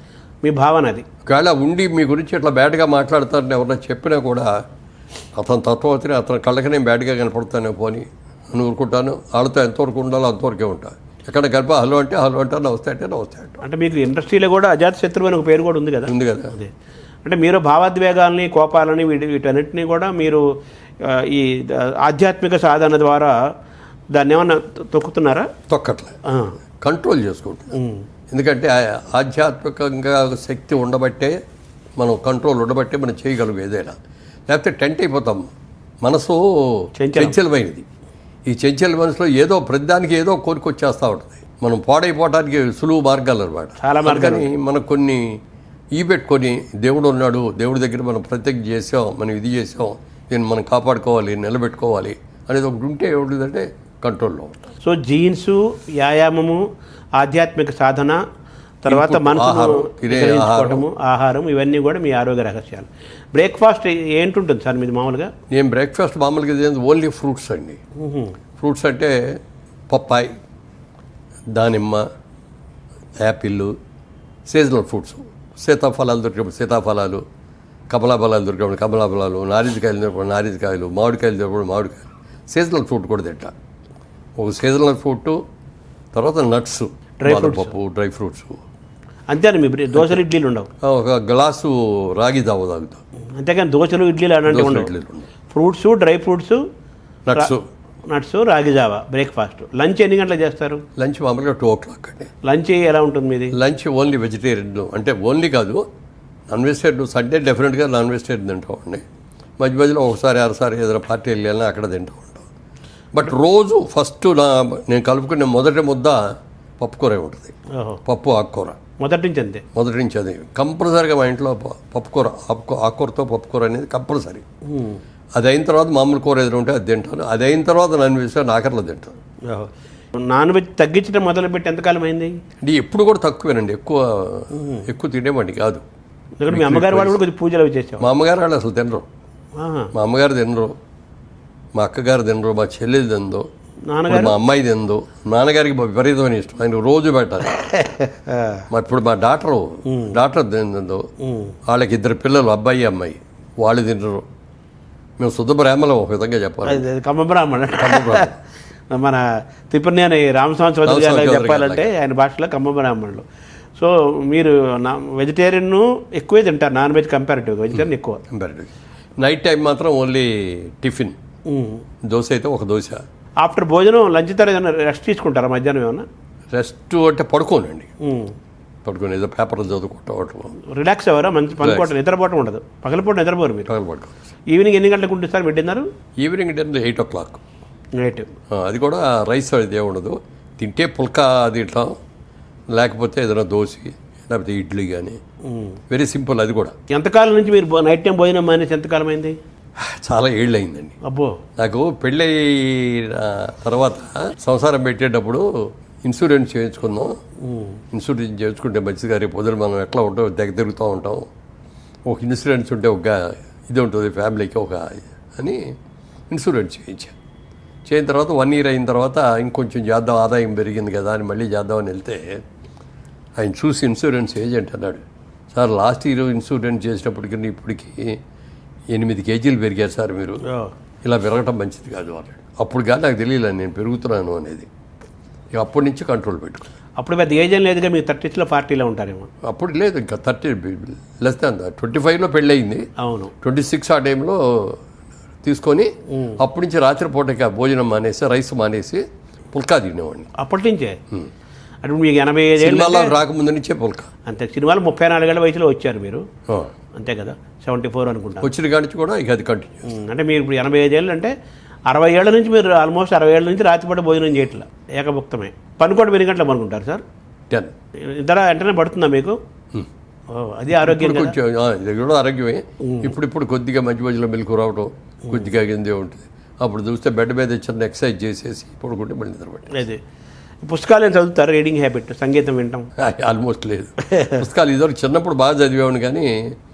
మీ భావన అది. ఒకవేళ ఉండి మీ గురించి ఇట్లా బ్యాడ్గా మాట్లాడతారని ఎవరైనా చెప్పినా కూడా అతను తత్వవతిని అతని కళ్ళకి నేను బ్యాడ్గా కనపడతానే పోని అని ఊరుకుంటాను. వాళ్ళతో ఎంతవరకు ఉండాలో అంతవరకే ఉంటాను. ఎక్కడ కలిపి హలో అంటే హలో అంటారు, నమస్తే అంటే నమస్తే అంటారు. అంటే మీకు ఇండస్ట్రీలో కూడా అజాత శత్రువు అని ఒక పేరు కూడా ఉంది కదా. ఉంది కదా. అదే అంటే మీరు భావోద్వేగాల్ని, కోపాలని, వీటన్నిటిని కూడా మీరు ఈ ఆధ్యాత్మిక సాధన ద్వారా దాన్ని ఏమన్నా తొక్కుతున్నారా? తొక్కట్లే, కంట్రోల్ చేసుకుంటున్నాం. ఎందుకంటే ఆధ్యాత్మికంగా శక్తి ఉండబట్టే, మనం కంట్రోల్ ఉండబట్టే మనం చేయగలం ఏదైనా. లేకపోతే టెంట్ అయిపోతాం. మనసు చంచలమైనది. ఈ చంచల మనసులో ఏదో ప్రతిదానికి ఏదో కోరిక వచ్చేస్తూ ఉంటుంది. మనం పాడైపోవడానికి సులువు మార్గాలు అనమాట. చాలా మార్గాలు. కానీ మనకు కొన్ని పెట్టుకొని దేవుడు ఉన్నాడు, దేవుడి దగ్గర మనం ప్రత్యేక చేసాం, మనం ఇది చేసాం, దీన్ని మనం కాపాడుకోవాలి, నిలబెట్టుకోవాలి అనేది ఒకటి ఉంటే ఏమిటంటే కంట్రోల్లో ఉంటాం. సో జీన్సు, వ్యాయామము, ఆధ్యాత్మిక సాధన, తర్వాత మనసును గ్రహించుకోవటము, ఆహారం, ఇవన్నీ కూడా మీ ఆరోగ్య రహస్యాలు. బ్రేక్ఫాస్ట్ ఏంటుంటుంది సార్ మీది మామూలుగా? నేను బ్రేక్ఫాస్ట్ మామూలుగా ఓన్లీ ఫ్రూట్స్ అండి. ఫ్రూట్స్ అంటే పప్పాయి, దానిమ్మ, యాపిల్, సీజనల్ ఫ్రూట్స్. సీతాఫలాలు దొరికినప్పుడు సీతాఫలాలు, కమలాఫలాలు దొరికినప్పుడు కమలాఫలాలు, నారింజకాయలు దొరికినప్పుడు నారింజకాయలు, మామిడికాయలు దొరికినప్పుడు మామిడికాయలు. సీజనల్ ఫ్రూట్ కూడా తింటా. ఒక సీజనల్ ఫ్రూట్, తర్వాత నట్స్, పప్పు, డ్రై ఫ్రూట్స్. అంతేనా? మీ దోశలు, ఇడ్లీలు ఉండవు? ఒక గ్లాసు రాగి జావ తాగుతాం. అంతేకాని దోశలు, ఇడ్లీలు అలాంటివి ఉండవు. ఫ్రూట్స్, డ్రై ఫ్రూట్స్, నట్స్, రాగి జావా బ్రేక్ఫాస్ట్. లంచ్ ఎన్ని గంటలకు చేస్తారు? లంచ్ మామూలుగా 2 o'clock అండి. లంచ్ ఎలా ఉంటుంది మీది? Lunch only vegetarian. అంటే ఓన్లీ కాదు, నాన్ వెజిటేరియన్. సండే డెఫినెట్గా నాన్ వెజిటేరియన్ తింటామండి. మధ్య మధ్యలో ఒకసారి అరసారి ఏదైనా పార్టీ వెళ్ళాలని అక్కడ తింటూ ఉంటాం. బట్ రోజు ఫస్ట్ నేను కలుపుకునే మొదటి ముద్ద పప్పుకూర ఉంటుంది. పప్పు, ఆకుకూర మొదటి నుంచి అంతే. మొదటి నుంచి అది కంపల్సరీగా మా ఇంట్లో పప్పుకూర, ఆకుకూరతో పప్పుకూర అనేది కంపల్సరీ. అది అయిన తర్వాత మామూలు కూర ఏదైనా ఉంటే అది తింటాను. అది అయిన తర్వాత నాన్ వెజ్ నాకర్లో తింటాను. నాన్ వెజ్ తగ్గించడం మొదలుపెట్టి ఎంతకాలం అయింది? అంటే ఎప్పుడు కూడా తక్కువేనండి, ఎక్కువ తినేవాడిని కాదు. ఎందుకంటే మీ అమ్మగారు వాళ్ళు కూడా కొంచెం పూజలు అవి చేసేవారు. మా అమ్మగారు వాళ్ళు అసలు తినరు. మా అమ్మగారు తినరు, మా అక్కగారు తినరు, మా చెల్లెలు తినదు, మా అమ్మాయి తినదు. నాన్నగారికి విపరీతమైన ఇష్టం, ఆయన రోజు పెట్టాలి. ఇప్పుడు మా డాక్టర్ తినదు. వాళ్ళకి 2 పిల్లలు, అబ్బాయి అమ్మాయి, వాళ్ళు తినరు. మేము శుద్ధ బ్రాహ్మణం ఒక విధంగా చెప్పాలి. కమ్మ బ్రాహ్మణ. మన తిప్పనేని రామస్వామి చౌదరి గారు చెప్పాలంటే ఆయన భాషలో కమ్మ బ్రాహ్మణులు. సో మీరు వెజిటేరియన్ ఎక్కువే తింటారు, నాన్ వెజ్ కంపారిటివ్గా వెజిటేరియన్ ఎక్కువ. కంపారిటివ్. నైట్ టైం మాత్రం ఓన్లీ టిఫిన్. దోశ అయితే ఒక దోశ. ఆఫ్టర్ భోజనం లంచ్ తర్వాత ఏదైనా రెస్ట్ తీసుకుంటారా మధ్యాహ్నం? ఏమన్నా రెస్ట్ అంటే పడుకోనండి. పడుకొని ఏదో పేపర్లు చదువుకోవటం, రిలాక్స్ అవ్వరా? మంచి పనుకోవటం, నిద్రపోవటం ఉండదు. పగలపూట నిద్రపోరు మీరు? పగలపడుకో. ఈవినింగ్ ఎన్ని గంటలకు ఉంటుంది సార్ మీరు dinner? Evening dinner 8 o'clock. Night. అది కూడా రైస్ అది ఉండదు. తింటే పుల్కా తింటాం, లేకపోతే ఏదైనా దోశ లేకపోతే ఇడ్లీ కానీ. వెరీ సింపుల్ అది కూడా. ఎంతకాలం నుంచి మీరు నైట్ టైం భోజనం మానేసి ఎంతకాలం అయింది? చాలా ఏళ్ళు అయిందండి. అబ్బో. నాకు పెళ్ళి తర్వాత సంసారం పెట్టేటప్పుడు ఇన్సూరెన్స్ చేయించుకుందాం, ఇన్సూరెన్స్ చేయించుకుంటే మంచిగా రేపు పొద్దున మనం ఎట్లా ఉంటాం దగ్గర తిరుగుతూ ఉంటాం, ఒక ఇన్సూరెన్స్ ఉంటే ఒక ఇది ఉంటుంది ఫ్యామిలీకి ఒక అని ఇన్సూరెన్స్ చేయిన తర్వాత 1 year అయిన తర్వాత ఇంకొంచెం చేద్దాం, ఆదాయం పెరిగింది కదా అని మళ్ళీ చేద్దామని వెళ్తే ఆయన చూసి ఇన్సూరెన్స్ ఏజెంట్ అన్నాడు, సార్ లాస్ట్ ఇయర్ ఇన్సూరెన్స్ చేసినప్పటికీ ఇప్పటికి 8 kgs పెరిగారు సార్, మీరు ఇలా పెరగటం మంచిది కాదు అన్నాడు. అప్పుడు కానీ నాకు తెలియలేదు నేను పెరుగుతున్నాను అనేది. ఇక అప్పటి నుంచి కంట్రోల్ పెట్టుకున్నాను. అప్పుడు పెద్ద ఏజ్ ఏం లేదుగా, మీరు 30sలో 40లో ఉంటారేమో. అప్పుడు లేదు, ఇంకా 30 లెస్ దాన్ 25లో పెళ్ళి అయింది. అవును. 26 ఆ టైంలో తీసుకొని అప్పటి నుంచి రాత్రిపూట భోజనం మానేసి రైస్ మానేసి పుల్కా తినేవాడిని. అప్పటి నుంచే అంటే మీకు 85 ఏళ్ళు సినిమాలో రాకముందు నుంచే పుల్కా. అంతే. సినిమాలు 34 ఏళ్ల వయసులో వచ్చారు మీరు, అంతే కదా? 74 అనుకుంటా. వచ్చిన కాడి నుంచి కూడా ఇక అది కంటిన్యూ. అంటే మీరు ఇప్పుడు 85 ఏళ్ళు అంటే 60 ఏళ్ళ నుంచి మీరు ఆల్మోస్ట్ 60 ఏళ్ళ నుంచి రాత్రిపూట భోజనం చేయట్లా, ఏకభుక్తమే. పనుకోవడం 8 గంటలు పనుకుంటారు సార్? 10 ఇద్దర వెంటనే పడుతుందా మీకు? అది ఆరోగ్యం కొంచెం ఇది కూడా ఆరోగ్యమే. ఇప్పుడు కొద్దిగా మధ్య మధ్యలో మెలకు రావడం కొద్దిగా కిందే ఉంటుంది. అప్పుడు చూస్తే బెడ్ మీద చిన్న ఎక్సర్సైజ్ చేసేసి పడుకుంటే మళ్ళీ నిద్రపట్టి. అదే. పుస్తకాలు ఏం చదువుతారు? రీడింగ్ హ్యాబిట్, సంగీతం వింటాం? ఆల్మోస్ట్ లేదు. పుస్తకాలు ఇదివరకు చిన్నప్పుడు బాగా చదివేవాడిని, కానీ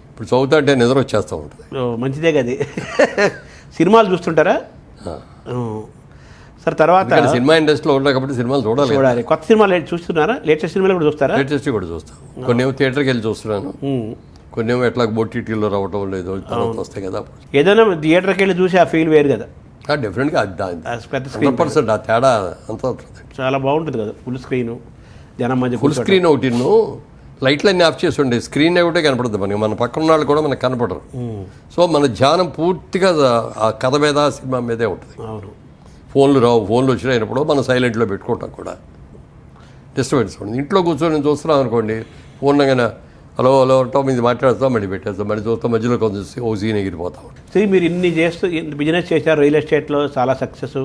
ఇప్పుడు చదువుతా అంటే నిద్ర వచ్చేస్తూ ఉంటుంది. మంచిదే కదా. సినిమాలు చూస్తుంటారా సార్? తర్వాత సినిమా ఇండస్ట్రీలో ఉన్నా కాబట్టి సినిమాలు చూడాలి. కొత్త సినిమాలు చూస్తున్నారా? లేటెస్ట్ సినిమాలు కూడా చూస్తారా? లేటెస్ట్ కూడా చూస్తాను. కొన్ని ఏమో థియేటర్కి వెళ్ళి చూస్తున్నాను, కొన్ని ఏమో ఎట్లా ఓటీటీలో రావటం లేదు, తర్వాత వస్తాయి కదా. ఏదైనా థియేటర్కి వెళ్ళి చూసి ఆ ఫీల్ వేరు కదా. డెఫినెట్గా 100% ఆ తేడా అంతా ఉంటుంది. చాలా బాగుంటుంది కదా. ఫుల్ స్క్రీన్, జనం మధ్య ఫుల్ స్క్రీన్ ఒకటి, లైట్లన్నీ ఆఫ్ చేసి ఉండే స్క్రీన్ ఒకటే కనపడుతుంది మనకి, మన పక్కన వాళ్ళు కూడా మనకు కనపడరు. సో మన ధ్యానం పూర్తిగా ఆ కథ మీద సినిమా మీదే ఉంటుంది. అవును. ఫోన్లు రావు, ఫోన్లు వచ్చినప్పుడు మనం సైలెంట్లో పెట్టుకుంటాం కూడా, డిస్టర్బెన్స్ ఉంటుంది. ఇంట్లో కూర్చొని చూస్తున్నాం అనుకోండి, పూర్ణంగా హలో హలో అంటాం, ఇది మాట్లాడుతాం, మళ్ళీ పెట్టేస్తాం, మళ్ళీ చూస్తాం, మధ్యలో కొంచెం ఓ సీన్ ఎగిరిపోతాం. సరే, మీరు ఇన్ని చేస్తూ బిజినెస్ చేశారు, రియల్ ఎస్టేట్లో చాలా సక్సెస్,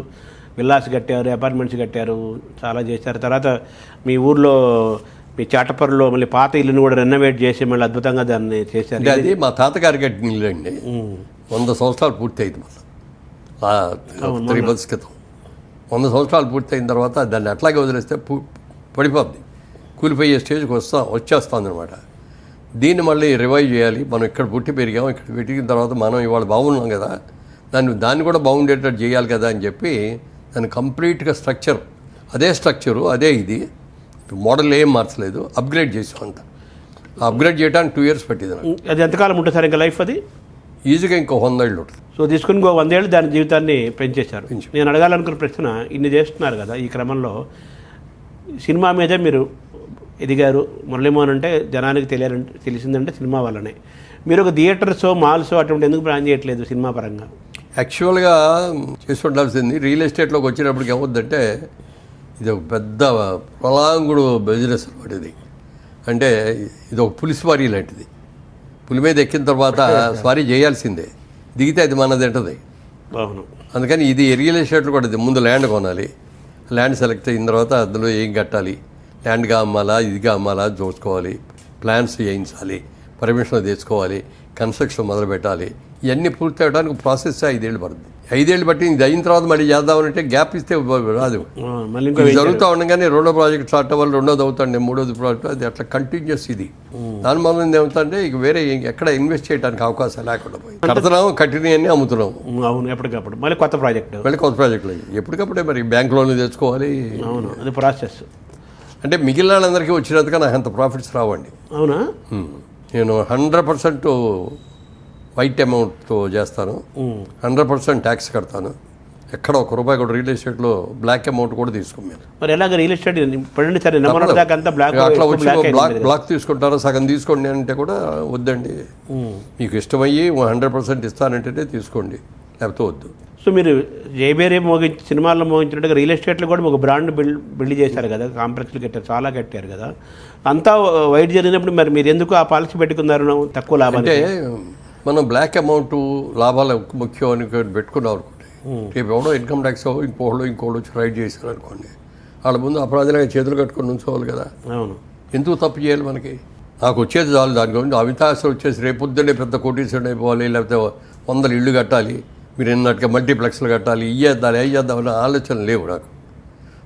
విల్లాస్ కట్టారు, అపార్ట్మెంట్స్ కట్టారు, చాలా చేశారు. తర్వాత మీ ఊర్లో మీ చాటపర్రులో మళ్ళీ పాత ఇల్లుని కూడా రెనోవేట్ చేసి మళ్ళీ అద్భుతంగా దాన్ని చేశారు. అది మా తాతగారి కట్టిన ఇల్లు అండి. 100 సంవత్సరాలు పూర్తి అయింది మళ్ళీ 3 months క్రితం. 100 సంవత్సరాలు పూర్తి అయిన తర్వాత దాన్ని అట్లాగే వదిలేస్తే పడిపోద్ది, కూలిపోయే స్టేజ్కి వచ్చేస్తుంది అనమాట. దీన్ని మళ్ళీ రివైవ్ చేయాలి. మనం ఇక్కడ పుట్టి పెరిగాం, ఇక్కడ పెట్టిన తర్వాత మనం ఇవాళ బాగున్నాం కదా, దాన్ని కూడా బాగుండేటట్టు చేయాలి కదా అని చెప్పి దాన్ని కంప్లీట్గా అదే స్ట్రక్చరు అదే ఇది మోడల్ ఏం మార్చలేదు, అప్గ్రేడ్ చేసాం అంత. అప్గ్రేడ్ చేయడానికి 2 years పట్టింది నాకు. అది ఎంతకాలం ఉంటుంది సార్ ఇంకా లైఫ్? అది ఈజీగా ఇంకో 100 ఏళ్ళు ఉంటుంది. సో తీసుకుని 100 ఏళ్ళు దాని జీవితాన్ని పెంచేశారు. నేను అడగాలనుకున్న ప్రశ్న, ఇన్ని చేస్తున్నారు కదా, ఈ క్రమంలో సినిమా మీద మీరు ఎదిగారు. మురళీమోహన్ అంటే జనానికి తెలిసిందంటే సినిమా వల్లనే. మీరు ఒక థియేటర్స్, మాల్స్ అటువంటి ఎందుకు ప్లాన్ చేయట్లేదు సినిమా పరంగా? యాక్చువల్గా చేసి ఉండాల్సింది. రియల్ ఎస్టేట్లోకి వచ్చినప్పటికి ఏమవుద్దంటే ఇది ఒక పెద్ద ప్రలాంగుడు బిజినెస్ అనమాట. ఇది అంటే ఇది ఒక పులి స్వారీ లాంటిది. పులి మీద ఎక్కిన తర్వాత స్వారీ చేయాల్సిందే, దిగితే అది మనది ఉంటుంది. అవును. అందుకని ఇది రియల్ ఎస్టేట్లో కూడా ఇది ముందు ల్యాండ్ కొనాలి, ల్యాండ్ సెలెక్ట్ అయిన తర్వాత అందులో ఏం కట్టాలి, ల్యాండ్గా అమ్మాలా ఇదిగా అమ్మాలా చూసుకోవాలి, ప్లాన్స్ చేయించాలి, పర్మిషన్ తెచ్చుకోవాలి, కన్స్ట్రక్షన్ మొదలు పెట్టాలి. ఇవన్నీ పూర్తి అవ్వడానికి ప్రాసెస్ 5 ఏళ్ళు పడుతుంది. 5 ఏళ్ళు బట్టి ఇది అయిన తర్వాత మళ్ళీ చేద్దామనంటే గ్యాప్ ఇస్తే రాదు. జరుగుతూ ఉండగానే రెండో ప్రాజెక్ట్ స్టార్ట్ అవ్వాలి, రెండోది అవుతాండి, మూడోది ప్రాజెక్ట్, అది అట్లా కంటిన్యూస్. ఇది దాని వల్ల ఏమవుతుందంటే ఇక వేరే ఎక్కడ ఇన్వెస్ట్ చేయడానికి అవకాశం లేకుండా పోయింది. కడుతున్నాము, కట్టినవన్నీ అమ్ముతున్నాము. అవును. ఎప్పటికప్పుడు మళ్ళీ కొత్త ప్రాజెక్టులు ఎప్పటికప్పుడే మరి బ్యాంక్ లోన్లు తెచ్చుకోవాలి. అవును, అది ప్రాసెస్. అంటే మిగిలిన వాళ్ళందరికీ వచ్చినందుకు నాకు అంత ప్రాఫిట్స్ రావండి. అవునా? నేను 100% వైట్ అమౌంట్తో చేస్తాను, 100% ట్యాక్స్ కడతాను. ఎక్కడ ₹1 కూడా రియల్ ఎస్టేట్లో బ్లాక్ అమౌంట్ కూడా తీసుకోమని. మరి ఎలాగ రియల్ ఎస్టేట్ బ్లాక్ తీసుకుంటారో సగం తీసుకోండి అంటే కూడా వద్దండి, మీకు ఇష్టమయ్యి 100% ఇస్తానంటేనే తీసుకోండి, లేకపోతే వద్దు. సో మీరు జైబేరే సినిమాల్లో మోగించినట్టుగా రియల్ ఎస్టేట్లో కూడా ఒక బ్రాండ్ బిల్డ్ చేశారు కదా, కాంప్లెక్స్లు కట్టారు, చాలా కట్టారు కదా. అంతా వైట్ జరిగినప్పుడు మరి మీరు ఎందుకు ఆ పాలసీ పెట్టుకున్నారు తక్కువ లాభం? అంటే మనం బ్లాక్ అమౌంట్ లాభాలు ముఖ్యం అని పెట్టుకున్నాం అనుకోండి, రేపు ఎవడో ఇన్కమ్ ట్యాక్స్ ఇంకోళ్ళు వచ్చి రైడ్ చేశారు అనుకోండి, వాళ్ళ ముందు అపరాధులుగా చేతులు కట్టుకొని ఉంచుకోవాలి కదా. అవును. ఎందుకు తప్పు చేయాలి మనకి? నాకు వచ్చేది చాలు. దాని గురించి అవితాసం వచ్చేసి రేపొద్దునే పెద్ద కోటీశ్వరుడు అయిపోవాలి, లేకపోతే 100 ఇళ్ళు కట్టాలి, మీరు ఎన్నట్టుగా మల్టీప్లెక్స్లు కట్టాలి, ఇయ్యేద్దాలి అయ్యేద్దామని ఆలోచన లేవు నాకు.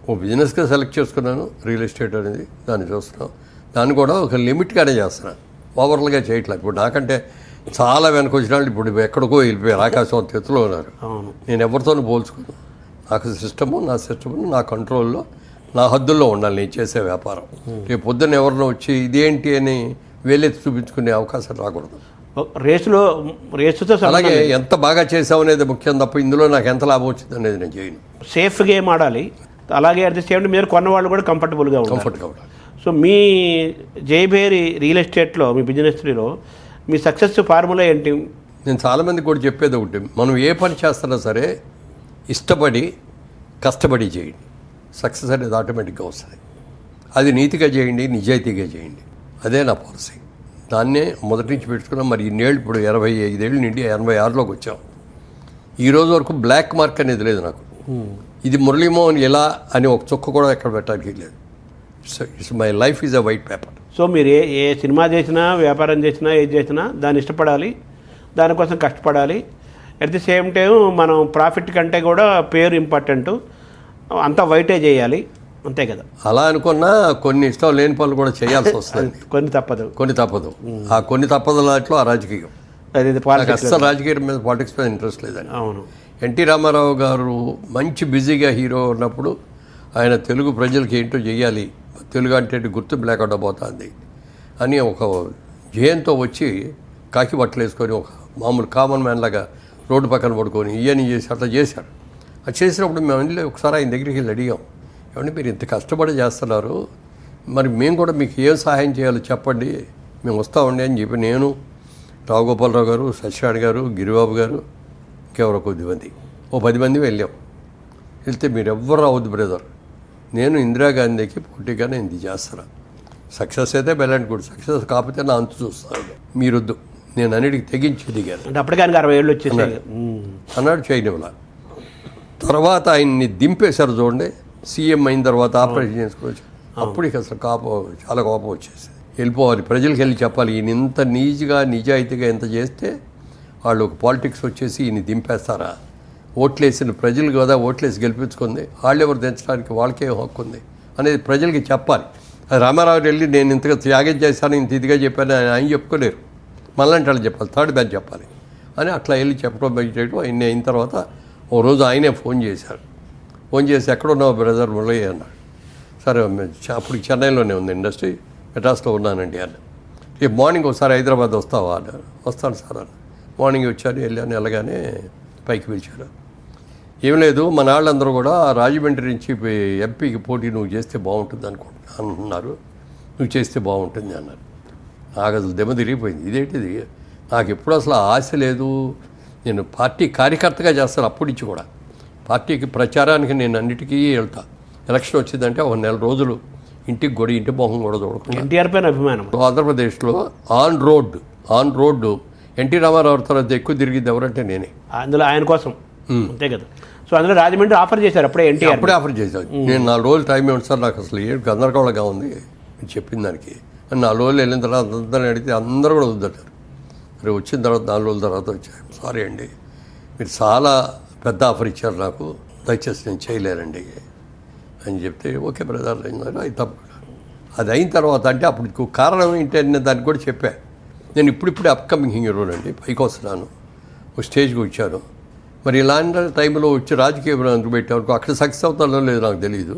ఓ బిజినెస్గా సెలెక్ట్ చేసుకున్నాను రియల్ ఎస్టేట్ అనేది, దాన్ని చూస్తున్నాను. దాన్ని కూడా ఒక లిమిట్గానే చేస్తున్నాను, ఓవర్లుగా చేయట్లేదు. ఇప్పుడు నాకంటే చాలా వెనక వచ్చిన వాళ్ళు ఇప్పుడు ఎక్కడికో వెళ్ళిపోయారు, ఆకాశం ఎత్తులో ఉన్నారు. నేను ఎవరితోనూ పోల్చుకోను. నాకు సిస్టము, నా సిస్టము నా కంట్రోల్లో, నా హద్దుల్లో ఉండాలి నేను చేసే వ్యాపారం. రేపు పొద్దున్న ఎవరినో వచ్చి ఇదేంటి అని వేలెత్తి చూపించుకునే అవకాశం రాకూడదు. రేసుతో అలాగే ఎంత బాగా చేసామనేది ముఖ్యం తప్ప ఇందులో నాకు ఎంత లాభం వచ్చింది అనేది నేను చేయను. సేఫ్ గేమ్ ఆడాలి. అలాగే అట్ ది సేమ్ టైం మీరు కొన్న వాళ్ళు కూడా కంఫర్టబుల్గా ఉండాలి. సో మీ జయభేరి రియల్ ఎస్టేట్లో, మీ బిజినెస్లో మీ సక్సెస్ ఫార్ములా ఏంటి? నేను చాలామందికి కూడా చెప్పేది ఒకటి, మనం ఏ పని చేస్తున్నా సరే ఇష్టపడి కష్టపడి చేయండి, సక్సెస్ అనేది ఆటోమేటిక్గా వస్తుంది. అది నీతిగా చేయండి, నిజాయితీగా చేయండి. అదే నా పాలసీ. దాన్నే మొదటి నుంచి పెట్టుకున్నాం. మరి ఇన్నేళ్ళు, ఇప్పుడు 25 ఏళ్ళు నుండి 86లోకి వచ్చాం. ఈ రోజు వరకు బ్లాక్ మార్క్ అనేది లేదు నాకు. ఇది మురళీమోహన్ ఎలా అని ఒక చుక్క కూడా ఎక్కడ పెట్టడానికి లేదు. It's my life is a white paper. So మీరు ఏ సినిమా చేసినా, వ్యాపారం చేసినా, ఏది చేసినా దాన్ని ఇష్టపడాలి, దానికోసం కష్టపడాలి. అట్ ది సేమ్ టైం మనం ప్రాఫిట్ కంటే కూడా పేరు ఇంపార్టెంట్, అంతా వైటే చేయాలి, అంతే కదా. అలా అనుకున్నా కొన్ని ఇష్టం లేని పనులు కూడా చేయాల్సి వస్తుంది. కొన్ని తప్పదు. ఆ కొన్ని తప్పదులాట్లో ఆ రాజకీయం. అసలు రాజకీయం మీద, పాలిటిక్స్ మీద ఇంట్రెస్ట్ లేదండి. అవును. ఎన్టీ రామారావు గారు మంచి బిజీగా హీరో ఉన్నప్పుడు ఆయన తెలుగు ప్రజలకి ఏంటో చేయాలి, తెలుగు అంటే గుర్తింపు లేకుండా పోతుంది అని ఒక జయంతో వచ్చి కాకి బట్టలు వేసుకొని ఒక మామూలు కామన్ మ్యాన్ లాగా రోడ్డు పక్కన పడుకొని ఇవన్నీ చేసి అట్లా చేశారు. అది చేసినప్పుడు మేము వెళ్ళి ఒకసారి ఆయన దగ్గరికి వెళ్ళి అడిగాం, ఏమంటే మీరు ఇంత కష్టపడి చేస్తున్నారు, మరి మేము కూడా మీకు ఏం సహాయం చేయాలో చెప్పండి, మేము వస్తామండి అని చెప్పి నేను, రావుగోపాలరావు గారు, సత్యనారాయణ గారు, గిరిబాబు గారు, ఇంకెవరో కొద్దిమంది, 10 మంది వెళ్ళాం. వెళ్తే మీరు ఎవ్వరు అవ్వద్దు బ్రదర్, నేను ఇందిరాగాంధీకి పోటీగా నేను ఇది చేస్తాను, సక్సెస్ అయితే బెల్లంటి కూడా, సక్సెస్ కాకపోతే నా అంతు చూస్తాను, మీరొద్దు, నేను అన్నిటికి తెగించి దిగాను. అంటే అప్పటికే 60 ఏళ్ళు వచ్చేసి అన్నాడు. చేయనివ్వలా. తర్వాత ఆయన్ని దింపేశారు చూడండి, సీఎం అయిన తర్వాత ఆపరేషన్ చేసుకోవచ్చు. అప్పుడు ఇక అసలు చాలా కోపం వచ్చేసి వెళ్ళిపోవాలి, ప్రజలకు వెళ్ళి చెప్పాలి, ఈయన ఇంత నీజ్గా నిజాయితీగా ఎంత చేస్తే వాళ్ళు ఒక పాలిటిక్స్ వచ్చేసి ఈయన దింపేస్తారా, ఓట్లేసిన ప్రజలు కదా ఓట్లేసి గెలిపించుకుంది, వాళ్ళు ఎవరు దించడానికి వాళ్ళకే హక్కు ఉంది అనేది ప్రజలకి చెప్పాలి. అది రామారావు వెళ్ళి నేను ఇంతగా త్యాగం చేశాను, ఇంత ఇదిగా చెప్పాను ఆయన చెప్పుకోలేరు, మళ్ళంటే వాళ్ళు చెప్పాలి, థర్డ్ బ్యాచ్ చెప్పాలి అని అట్లా వెళ్ళి చెప్పడం చేయడం. ఆయన అయిన తర్వాత ఓ రోజు ఆయనే ఫోన్ చేశారు. ఫోన్ చేసి ఎక్కడున్నావు బ్రదర్ మురళి అన్నాడు. సరే అప్పుడు చెన్నైలోనే ఉంది ఇండస్ట్రీ, మెడ్రాస్లో ఉన్నానండి అన్న. రేపు మార్నింగ్ ఒకసారి హైదరాబాద్ వస్తావా అన్నారు. వస్తాను సార్ అన్న. మార్నింగ్ వచ్చాను, వెళ్ళాను, వెళ్ళగానే పైకి పిలిచారు. ఏం లేదు, మన వాళ్ళందరూ కూడా రాజమండ్రి నుంచి ఎంపీకి పోటీ నువ్వు చేస్తే బాగుంటుంది అంటున్నారు, నువ్వు చేస్తే బాగుంటుంది అన్నారు. నాకు అసలు దెమ్మ తిరిగిపోయింది. ఇదేంటిది, నాకు ఎప్పుడు అసలు ఆశ లేదు, నేను పార్టీ కార్యకర్తగా చేస్తాను అప్పటి నుంచి కూడా. పార్టీకి ప్రచారానికి నేను అన్నిటికీ వెళ్తా. ఎలక్షన్ వచ్చిందంటే ఒక 4 రోజులు ఇంటికి కూడా, ఇంటి మొహం కూడా చూడకుండా. ఎన్టీఆర్ పైన అభిమానం. ఆంధ్రప్రదేశ్లో ఆన్ రోడ్డు ఎన్టీ రామారావు తర్వాత ఎక్కువ తిరిగింది ఎవరంటే నేనే. అందులో ఆయన కోసం, అంతే కదా. సో అందులో రాజమండ్రి ఆఫర్ చేశారు అప్పుడే, ఎన్టీఆర్ ఆఫర్ చేశారు. నేను 4 రోజులు టైం ఇవ్వండి సార్, నాకు అసలు ఏడు గందరగోళంగా ఉంది మీరు చెప్పిన దానికి. 4 రోజులు వెళ్ళిన తర్వాత అందరిని అడిగితే అందరూ కూడా వద్దంటారు. మరి వచ్చిన తర్వాత 4 రోజుల తర్వాత వచ్చాయి. సారీ అండి, మీరు చాలా పెద్ద ఆఫర్ ఇచ్చారు నాకు, దయచేసి నేను చేయలేనండి అని చెప్తే, ఓకే బ్రదర్ అన్నారు. అది తప్పు. అది అయిన తర్వాత అంటే అప్పుడు కారణం ఏంటంటే దానికి కూడా చెప్పా. నేను ఇప్పుడిప్పుడే అప్కమింగ్ హీరోనండి, పైకి వస్తున్నాను, ఒక స్టేజ్కి వచ్చాను. మరి ఇలాంటి టైంలో వచ్చి రాజకీయ అందుకు పెట్టాను, అక్కడ సక్సెస్ అవుతానో లేదో నాకు తెలియదు.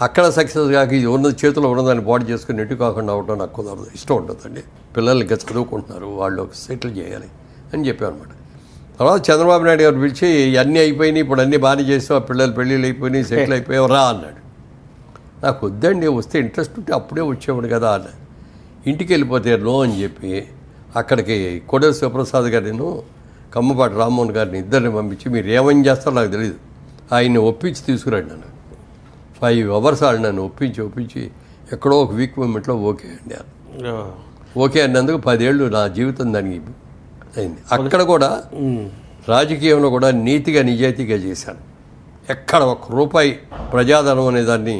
అక్కడ సక్సెస్ కాక ఇది ఉన్నది చేతిలో ఉన్నదాన్ని బాడీ చేసుకుని ఎటు కాకుండా అవడం నాకు కుదరదు, ఇష్టం ఉంటుందండి. పిల్లలు ఇంకా చదువుకుంటున్నారు, వాళ్ళు సెటిల్ చేయాలి అని చెప్పాను అనమాట. తర్వాత చంద్రబాబు నాయుడు గారు పిలిచి అన్నీ అయిపోయినాయి, ఇప్పుడు అన్నీ బాగానే చేస్తాం, పిల్లలు పెళ్ళిళ్ళు అయిపోయినాయి, సెటిల్ అయిపోయావు రా అన్నాడు. నాకు వద్దండి, వస్తే ఇంట్రెస్ట్ ఉంటే అప్పుడే వచ్చేవాడు కదా అన్న. ఇంటికి వెళ్ళిపోతే నో అని చెప్పి అక్కడికి కొడేరు శివప్రసాద్ గారిను, కమ్మపాటి రామ్మోహన్ గారిని ఇద్దరిని పంపించి మీరు ఏమని చేస్తారో నాకు తెలియదు, ఆయన్ని ఒప్పించి తీసుకురండి నన్ను. 5 hours వాళ్ళు నన్ను ఒప్పించి ఎక్కడో ఒక వీక్ మూమెంట్లో ఓకే అండి అన్న. ఓకే అన్నందుకు 10 ఏళ్ళు నా జీవితం దానికి అయింది. అక్కడ కూడా రాజకీయంలో కూడా నీతిగా నిజాయితీగా చేశాను. ఎక్కడ ఒక్క రూపాయి ప్రజాధనం అనే దాన్ని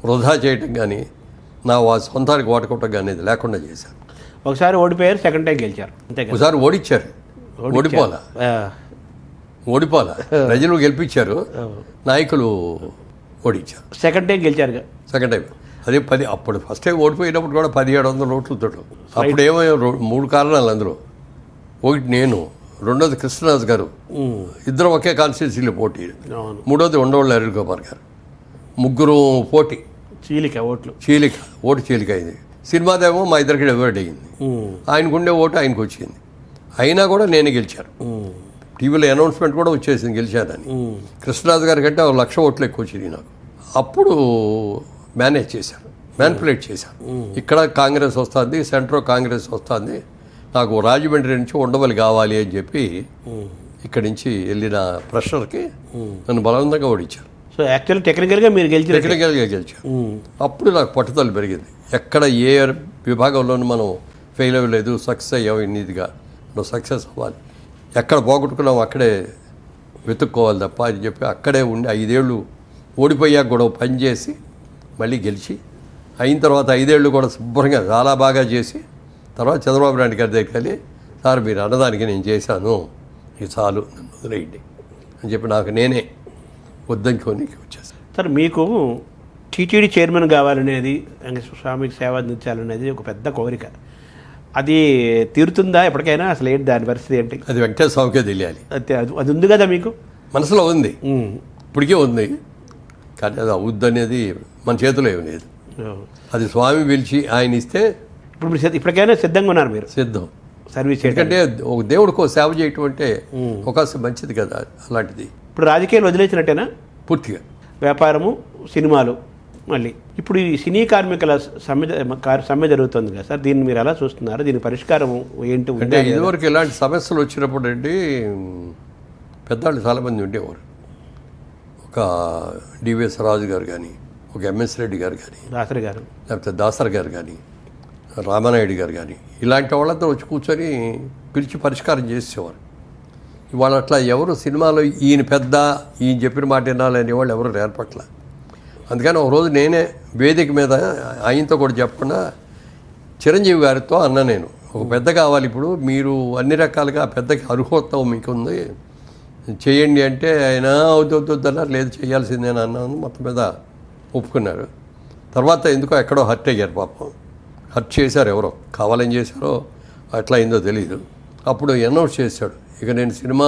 వృధా చేయటం కానీ నా సొంతానికి వాడుకోవటం కానీ ఇది లేకుండా చేశారు. ఒకసారి ఓడిపోయారు, సెకండ్ టైం గెలిచారు, అంతే కదా. ఒకసారి ఓడిచ్చారు, ఓడిపోలా ప్రజలు గెలిపించారు, నాయకులు ఓడించారు. సెకండ్ టైం గెలిచారు. సెకండ్ టైం అదే అప్పుడు ఫస్ట్ టైం ఓడిపోయినప్పుడు కూడా 1700 ఓట్లతో. అప్పుడు ఏమో 3 కారణాలు అందులో. ఒకటి నేను, రెండోది కృష్ణరాజు గారు, ఇద్దరు ఒకే కాన్స్టిట్యూన్సీలో పోటీ. మూడోది ఉండవల్లి అరుణ్ కుమార్ గారు, ముగ్గురు పోటీ. ఓటు చీలిక అయింది. సినిమాదేమో మా ఇద్దరికి డివైడ్ అయ్యింది. ఆయనకుండే ఓటు ఆయనకు వచ్చింది. అయినా కూడా నేనే గెలిచాను. టీవీలో అనౌన్స్మెంట్ కూడా వచ్చేసింది గెలిచానని. కృష్ణరాజు గారి కంటే 1,00,000 ఓట్లు ఎక్కువ వచ్చినాయి నాకు. అప్పుడు మేనేజ్ చేశాను, మ్యానిపులేట్ చేశాను. ఇక్కడ కాంగ్రెస్ వస్తుంది, సెంట్రల్ కాంగ్రెస్ వస్తుంది, నాకు రాజమండ్రి నుంచి ఉండవల్లి కావాలి అని చెప్పి ఇక్కడి నుంచి వెళ్ళిన ప్రెషర్కి నన్ను బలవంతంగా ఓడించారు. సో యాక్చువల్లీ టెక్నికల్గా మీరు గెలిచారు. అప్పుడు నాకు పట్టుదల పెరిగింది. ఎక్కడ ఏ విభాగంలోనూ మనం ఫెయిల్ అవ్వలేదు, సక్సెస్ అయ్యాం. ఇన్నిదిగా మనం సక్సెస్ అవ్వాలి, ఎక్కడ పోగొట్టుకున్నాం అక్కడే వెతుక్కోవాలి తప్ప అని చెప్పి అక్కడే ఉండి 5 ఏళ్ళు ఓడిపోయాక కూడా పని చేసి మళ్ళీ గెలిచి అయిన తర్వాత 5 ఏళ్ళు కూడా శుభ్రంగా చాలా బాగా చేసి తర్వాత చంద్రబాబు నాయుడు గారి దగ్గరికి వెళ్ళి, సార్ మీరు అన్నదానికి నేను చేశాను, ఇది చాలు, నన్ను వదిలేయండి అని చెప్పి నాకు నేనే వద్దనుకొని వచ్చేసాను. సార్ మీకు టీటీడీ చైర్మన్ కావాలనేది, వెంకటేశ్వర స్వామికి సేవ అందించాలనేది ఒక పెద్ద కోరిక. అది తీరుతుందా ఎప్పటికైనా? అసలు ఏంటి దాని పరిస్థితి ఏంటి? అది వెంకటేశ్వర స్వామికే తెలియాలి. అది ఉంది కదా మీకు మనసులో ఉంది, ఇప్పటికే ఉంది. కానీ అది అవుద్ది అనేది మన చేతిలో ఏమి లేదు. అది స్వామి పిలిచి ఆయన ఇస్తే ఇప్పుడు ఇప్పటికైనా సిద్ధంగా ఉన్నారు మీరు? సిద్ధం సర్వీస్. ఎందుకంటే ఒక దేవుడికో సేవ చేయటం అంటే అవకాశం మంచిది కదా. అలాంటిది ఇప్పుడు రాజకీయాలు వదిలేసినట్టేనా పూర్తిగా? వ్యాపారము, సినిమాలు. మళ్ళీ ఇప్పుడు ఈ సినీ కార్మికుల సమ్మె జరుగుతుంది కదా సార్, దీన్ని మీరు ఎలా చూస్తున్నారు? దీని పరిష్కారం ఏంటి? అంటే ఇదివరకు ఇలాంటి సమస్యలు వచ్చినప్పుడు అండి పెద్దవాళ్ళు చాలామంది ఉండేవారు. ఒక డివిఎస్ రాజు గారు కానీ, ఒక ఎంఎస్ రెడ్డి గారు కానీ, లేకపోతే దాసరి గారు కానీ, రామానాయుడు గారు కానీ, ఇలాంటి వాళ్ళతో వచ్చి కూర్చొని పిలిచి పరిష్కారం చేసేవారు. ఇవాళ అట్లా ఎవరు సినిమాలో ఈయన పెద్ద, ఈయన చెప్పిన మాట వినాలని వాళ్ళు ఎవరు ఏర్పట్ల. అందుకని ఒకరోజు నేనే వేదిక మీద ఆయనతో కూడా చెప్పకుండా చిరంజీవి గారితో అన్నా, నేను ఒక పెద్ద కావాలి, ఇప్పుడు మీరు అన్ని రకాలుగా పెద్దకి అర్హోత్వం మీకు ఉంది, చేయండి అంటే ఆయన వద్దన్నారు. లేదు చేయాల్సిందే అన్నాను. మొత్తం మీద ఒప్పుకున్నారు. తర్వాత ఎందుకో ఎక్కడో హర్ట్ అయ్యారు పాపం. హర్ట్ చేశారు, ఎవరో కావాలని చేశారో అట్లా అయిందో తెలీదు. అప్పుడు అనౌన్స్ చేశాడు, ఇక నేను సినిమా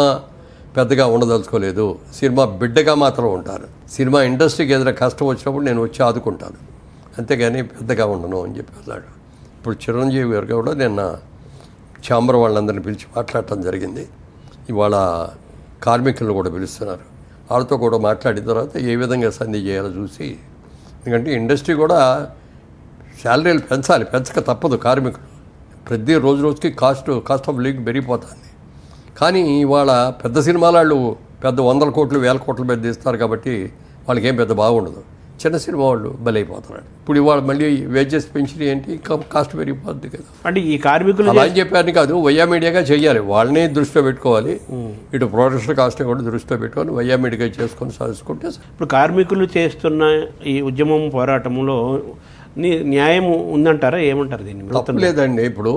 పెద్దగా ఉండదలుచుకోలేదు, సినిమా బిడ్డగా మాత్రం ఉంటాను, సినిమా ఇండస్ట్రీకి ఏదైనా కష్టం వచ్చినప్పుడు నేను వచ్చి ఆదుకుంటాను, అంతేగాని పెద్దగా ఉండను అని చెప్పి అన్నాడు. ఇప్పుడు చిరంజీవి గారు కూడా నిన్న ఛాంబర్ వాళ్ళందరినీ పిలిచి మాట్లాడటం జరిగింది. ఇవాళ కార్మికులను కూడా పిలుస్తున్నారు. వాళ్ళతో కూడా మాట్లాడిన తర్వాత ఏ విధంగా సంధి చేయాలో చూసి, ఎందుకంటే ఇండస్ట్రీ కూడా శాలరీలు పెంచాలి, పెంచక తప్పదు. కార్మికులు ప్రతి రోజుకి కాస్ట్ ఆఫ్ లివింగ్ పెరిగిపోతుంది. కానీ ఇవాళ పెద్ద సినిమాల వాళ్ళు పెద్ద 100 కోట్లు 1000 కోట్ల మీద తీస్తారు కాబట్టి వాళ్ళకి ఏం పెద్ద బాగుండదు. చిన్న సినిమా వాళ్ళు బలైపోతున్నారు. ఇప్పుడు ఇవాళ మళ్ళీ వేజెస్ పెంచిన ఏంటి, కాస్ట్ పెరిగిపోద్ది కదా. అంటే ఈ కార్మికులు అలా అని చెప్పారని కాదు, వయ్యా మీడియాగా చేయాలి, వాళ్ళని దృష్టిలో పెట్టుకోవాలి. ఇటు ప్రొడక్షన్ కాస్ట్ని కూడా దృష్టిలో పెట్టుకొని వయ్యా మీడియాగా చేసుకొని సాధించుకుంటే. ఇప్పుడు కార్మికులు చేస్తున్న ఈ ఉద్యమం పోరాటంలో న్యాయం ఉందంటారా? ఏమంటారు దీన్ని? తప్పలేదండి. ఇప్పుడు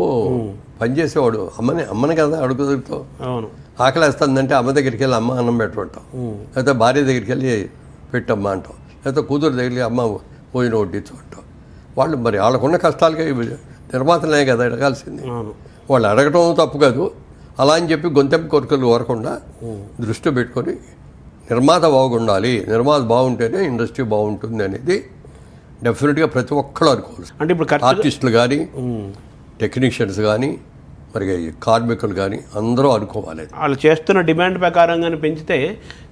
పనిచేసేవాడు అమ్మని కదా అడుగుతావు. అవును, ఆకలేస్తుందంటే అమ్మ దగ్గరికి వెళ్ళి అమ్మ అన్నం పెట్టమంటాం, లేకపోతే భార్య దగ్గరికి వెళ్ళి పెట్టమ్మా అంటాం, లేకపోతే కూతురు దగ్గరికి అమ్మ భోజనం వడ్డించు అంటాం. వాళ్ళు మరి వాళ్ళకున్న కష్టాలకి నిర్మాతలే కదా అడగాల్సింది. వాళ్ళు అడగటం తప్పు కాదు. అలా అని చెప్పి గొంతెంపు కోరికలు కోరకుండా దృష్టి పెట్టుకొని నిర్మాత బాగుండాలి, నిర్మాత బాగుంటేనే ఇండస్ట్రీ బాగుంటుంది అనేది డెఫినెట్గా ప్రతి ఒక్కళ్ళు అనుకోవాలి. అంటే ఇప్పుడు ఆర్టిస్టులు కానీ, టెక్నీషియన్స్ కానీ, మరి కార్మికులు కానీ అందరూ అనుకోవాలి. వాళ్ళు చేస్తున్న డిమాండ్ ప్రకారంగానే పెంచితే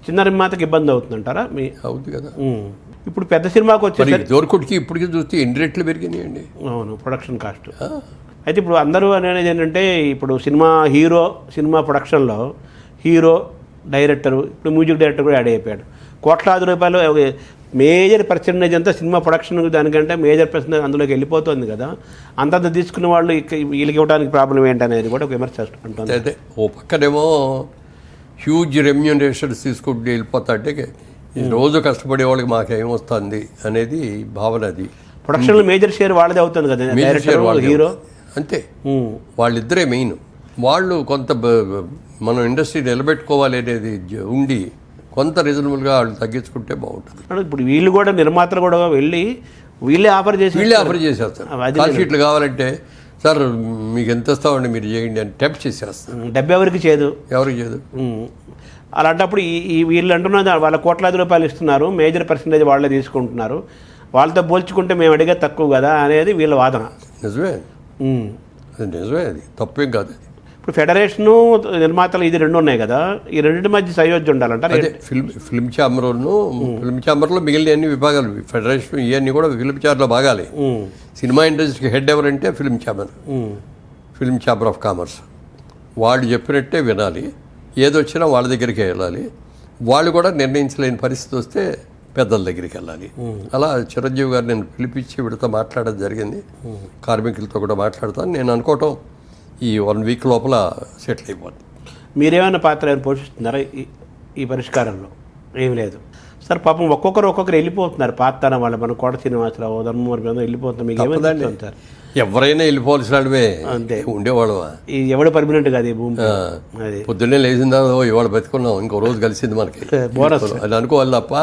చిన్న నిర్మాతకి ఇబ్బంది అవుతుందంటారా? అవుతుంది కదా. ఇప్పుడు పెద్ద సినిమాకి వచ్చే దొరకుడికి ఇప్పటికీ చూస్తే ఎన్ని రెట్లు పెరిగినాయండి. అవును, ప్రొడక్షన్ కాస్ట్. అయితే ఇప్పుడు అందరూ అనేది ఏంటంటే, ఇప్పుడు సినిమా ప్రొడక్షన్లో హీరో, డైరెక్టరు, ఇప్పుడు మ్యూజిక్ డైరెక్టర్ కూడా యాడ్ అయిపోయాడు. కోట్లాది రూపాయలు మేజర్ పర్సెంటేజ్ అంతా సినిమా ప్రొడక్షన్ దానికంటే మేజర్ పర్సెంటేజ్ అందులోకి వెళ్ళిపోతుంది కదా. అంతంత తీసుకున్న వాళ్ళు వీళ్ళకి ఇవ్వడానికి ప్రాబ్లం ఏంటనేది కూడా ఒక విమర్శ ఉంటుంది. అదే ఓ పక్కనేమో హ్యూజ్ రెమ్యూనరేషన్స్ తీసుకుంటూ వెళ్ళిపోతా అంటే ఈ రోజు కష్టపడే వాళ్ళకి మాకేం వస్తుంది అనేది భావన అది. ప్రొడక్షన్లో మేజర్ షేర్ వాళ్ళదే అవుతుంది కదా, డైరెక్టర్ హీరో అంతే. వాళ్ళిద్దరే మెయిన్. వాళ్ళు కొంత మనం ఇండస్ట్రీ నిలబెట్టుకోవాలి అనేది ఉండి కొంత రీజనబుల్గా వాళ్ళు తగ్గించుకుంటే బాగుంటుంది. ఇప్పుడు వీళ్ళు కూడా నిర్మాతలు కూడా వెళ్ళి వీళ్ళే ఆఫర్ చేసేస్తారు. కాల్ షీట్లు కావాలంటే సార్ మీకు ఎంత ఇస్తామండి మీరు చేయండి అని టెంప్ట్ చేసేస్తారు. డబ్బు ఎవరికి చేయదు. అలాంటప్పుడు ఈ వీళ్ళు అంటున్నది వాళ్ళ కోట్లాది రూపాయలు ఇస్తున్నారు, మేజర్ పర్సంటేజ్ వాళ్ళే తీసుకుంటున్నారు, వాళ్ళతో పోల్చుకుంటే మేము అడిగే తక్కువ కదా అనేది వీళ్ళ వాదన. నిజమే అది తప్పేం కాదు. అది ఇప్పుడు ఫెడరేషను నిర్మాతలు ఇది రెండు ఉన్నాయి కదా, ఈ రెండింటి మధ్య సయోధ్య ఉండాలంట. అదే ఫిల్మ్ ఛాంబర్లో మిగిలిన అన్ని విభాగాలు, ఫెడరేషన్ ఇవన్నీ కూడా ఫిల్మ్ ఛాంబర్లో భాగాలి. సినిమా ఇండస్ట్రీకి హెడ్ ఎవరంటే ఫిల్మ్ ఛాంబర్ ఆఫ్ కామర్స్. వాళ్ళు చెప్పినట్టే వినాలి, ఏదొచ్చినా వాళ్ళ దగ్గరికి వెళ్ళాలి. వాళ్ళు కూడా నిర్ణయించలేని పరిస్థితి వస్తే పెద్దల దగ్గరికి వెళ్ళాలి. అలా చిరంజీవి గారు నేను పిలిపించి వీడితో మాట్లాడడం జరిగింది. కార్మికులతో కూడా మాట్లాడతాను. నేను అనుకోవటం ఈ 1 వీక్ లోపల సెటిల్ అయిపోతుంది. మీరేమైనా పాత్ర పోషిస్తున్నారా ఈ పరిష్కారంలో? ఏం లేదు సార్. పాపం ఒక్కొక్కరు వెళ్ళిపోతున్నారు. పాత్ర వాళ్ళ మన కోట శ్రీనివాసరావు, ధర్మవరం వెళ్ళిపోతున్నారు. మీకు ఏమైందండి సార్? ఎవరైనా వెళ్ళిపోవాల్సిన వాళ్ళమే అంతే ఉండేవాళ్ళు. ఎవడు పర్మనెంట్ కాదు ఈ భూమి. అది పొద్దున్నే లేచిందా ఇవాళ బతుకున్నాం, ఇంకో రోజు కలిసింది మనకి బోనస్ అది అనుకోవాలి తప్ప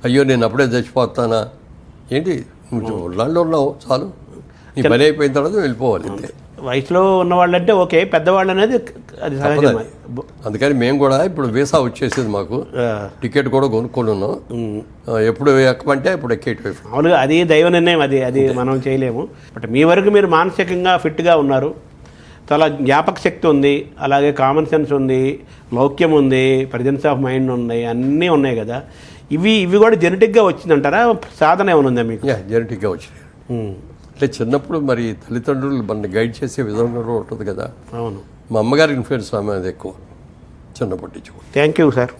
అయ్యో నేను అప్పుడే చచ్చిపోతానా ఏంటి, నువ్వు ఒళ్ళాళ్ళు ఉన్నావు చాలు, నీ పని అయిపోయిన తర్వాత వెళ్ళిపోవాలి అంతే. వయసులో ఉన్న వాళ్ళంటే ఓకే, పెద్దవాళ్ళు అనేది అది సహజం. అందుకని మేము కూడా ఇప్పుడు వీసా వచ్చేసింది మాకు, టికెట్ కూడా కొనుక్కొని ఉన్నాం. ఎప్పుడు ఎక్కమంటే అప్పుడు ఎక్కేటి. మామూలుగా అది దైవ నిర్ణయం, అది మనం చేయలేము. బట్ మీ వరకు మీరు మానసికంగా ఫిట్గా ఉన్నారు, చాలా జ్ఞాపక శక్తి ఉంది, అలాగే కామన్ సెన్స్ ఉంది, లౌక్యం ఉంది, ప్రజెన్స్ ఆఫ్ మైండ్ ఉంది, అన్నీ ఉన్నాయి కదా. ఇవి కూడా జెనెటిక్గా వచ్చిందంటారా? సాధన ఏమైనా ఉందా మీకు? జెనెటిక్గా వచ్చినాయి. అంటే చిన్నప్పుడు మరి తల్లిదండ్రులు మన గైడ్ చేసే విధంగా ఉంటుంది కదా. అవును. మా అమ్మగారి ఇన్ఫ్లుయెన్స్ ఆమె అది ఎక్కువ చిన్నప్పటి నుంచి. Thank you sir.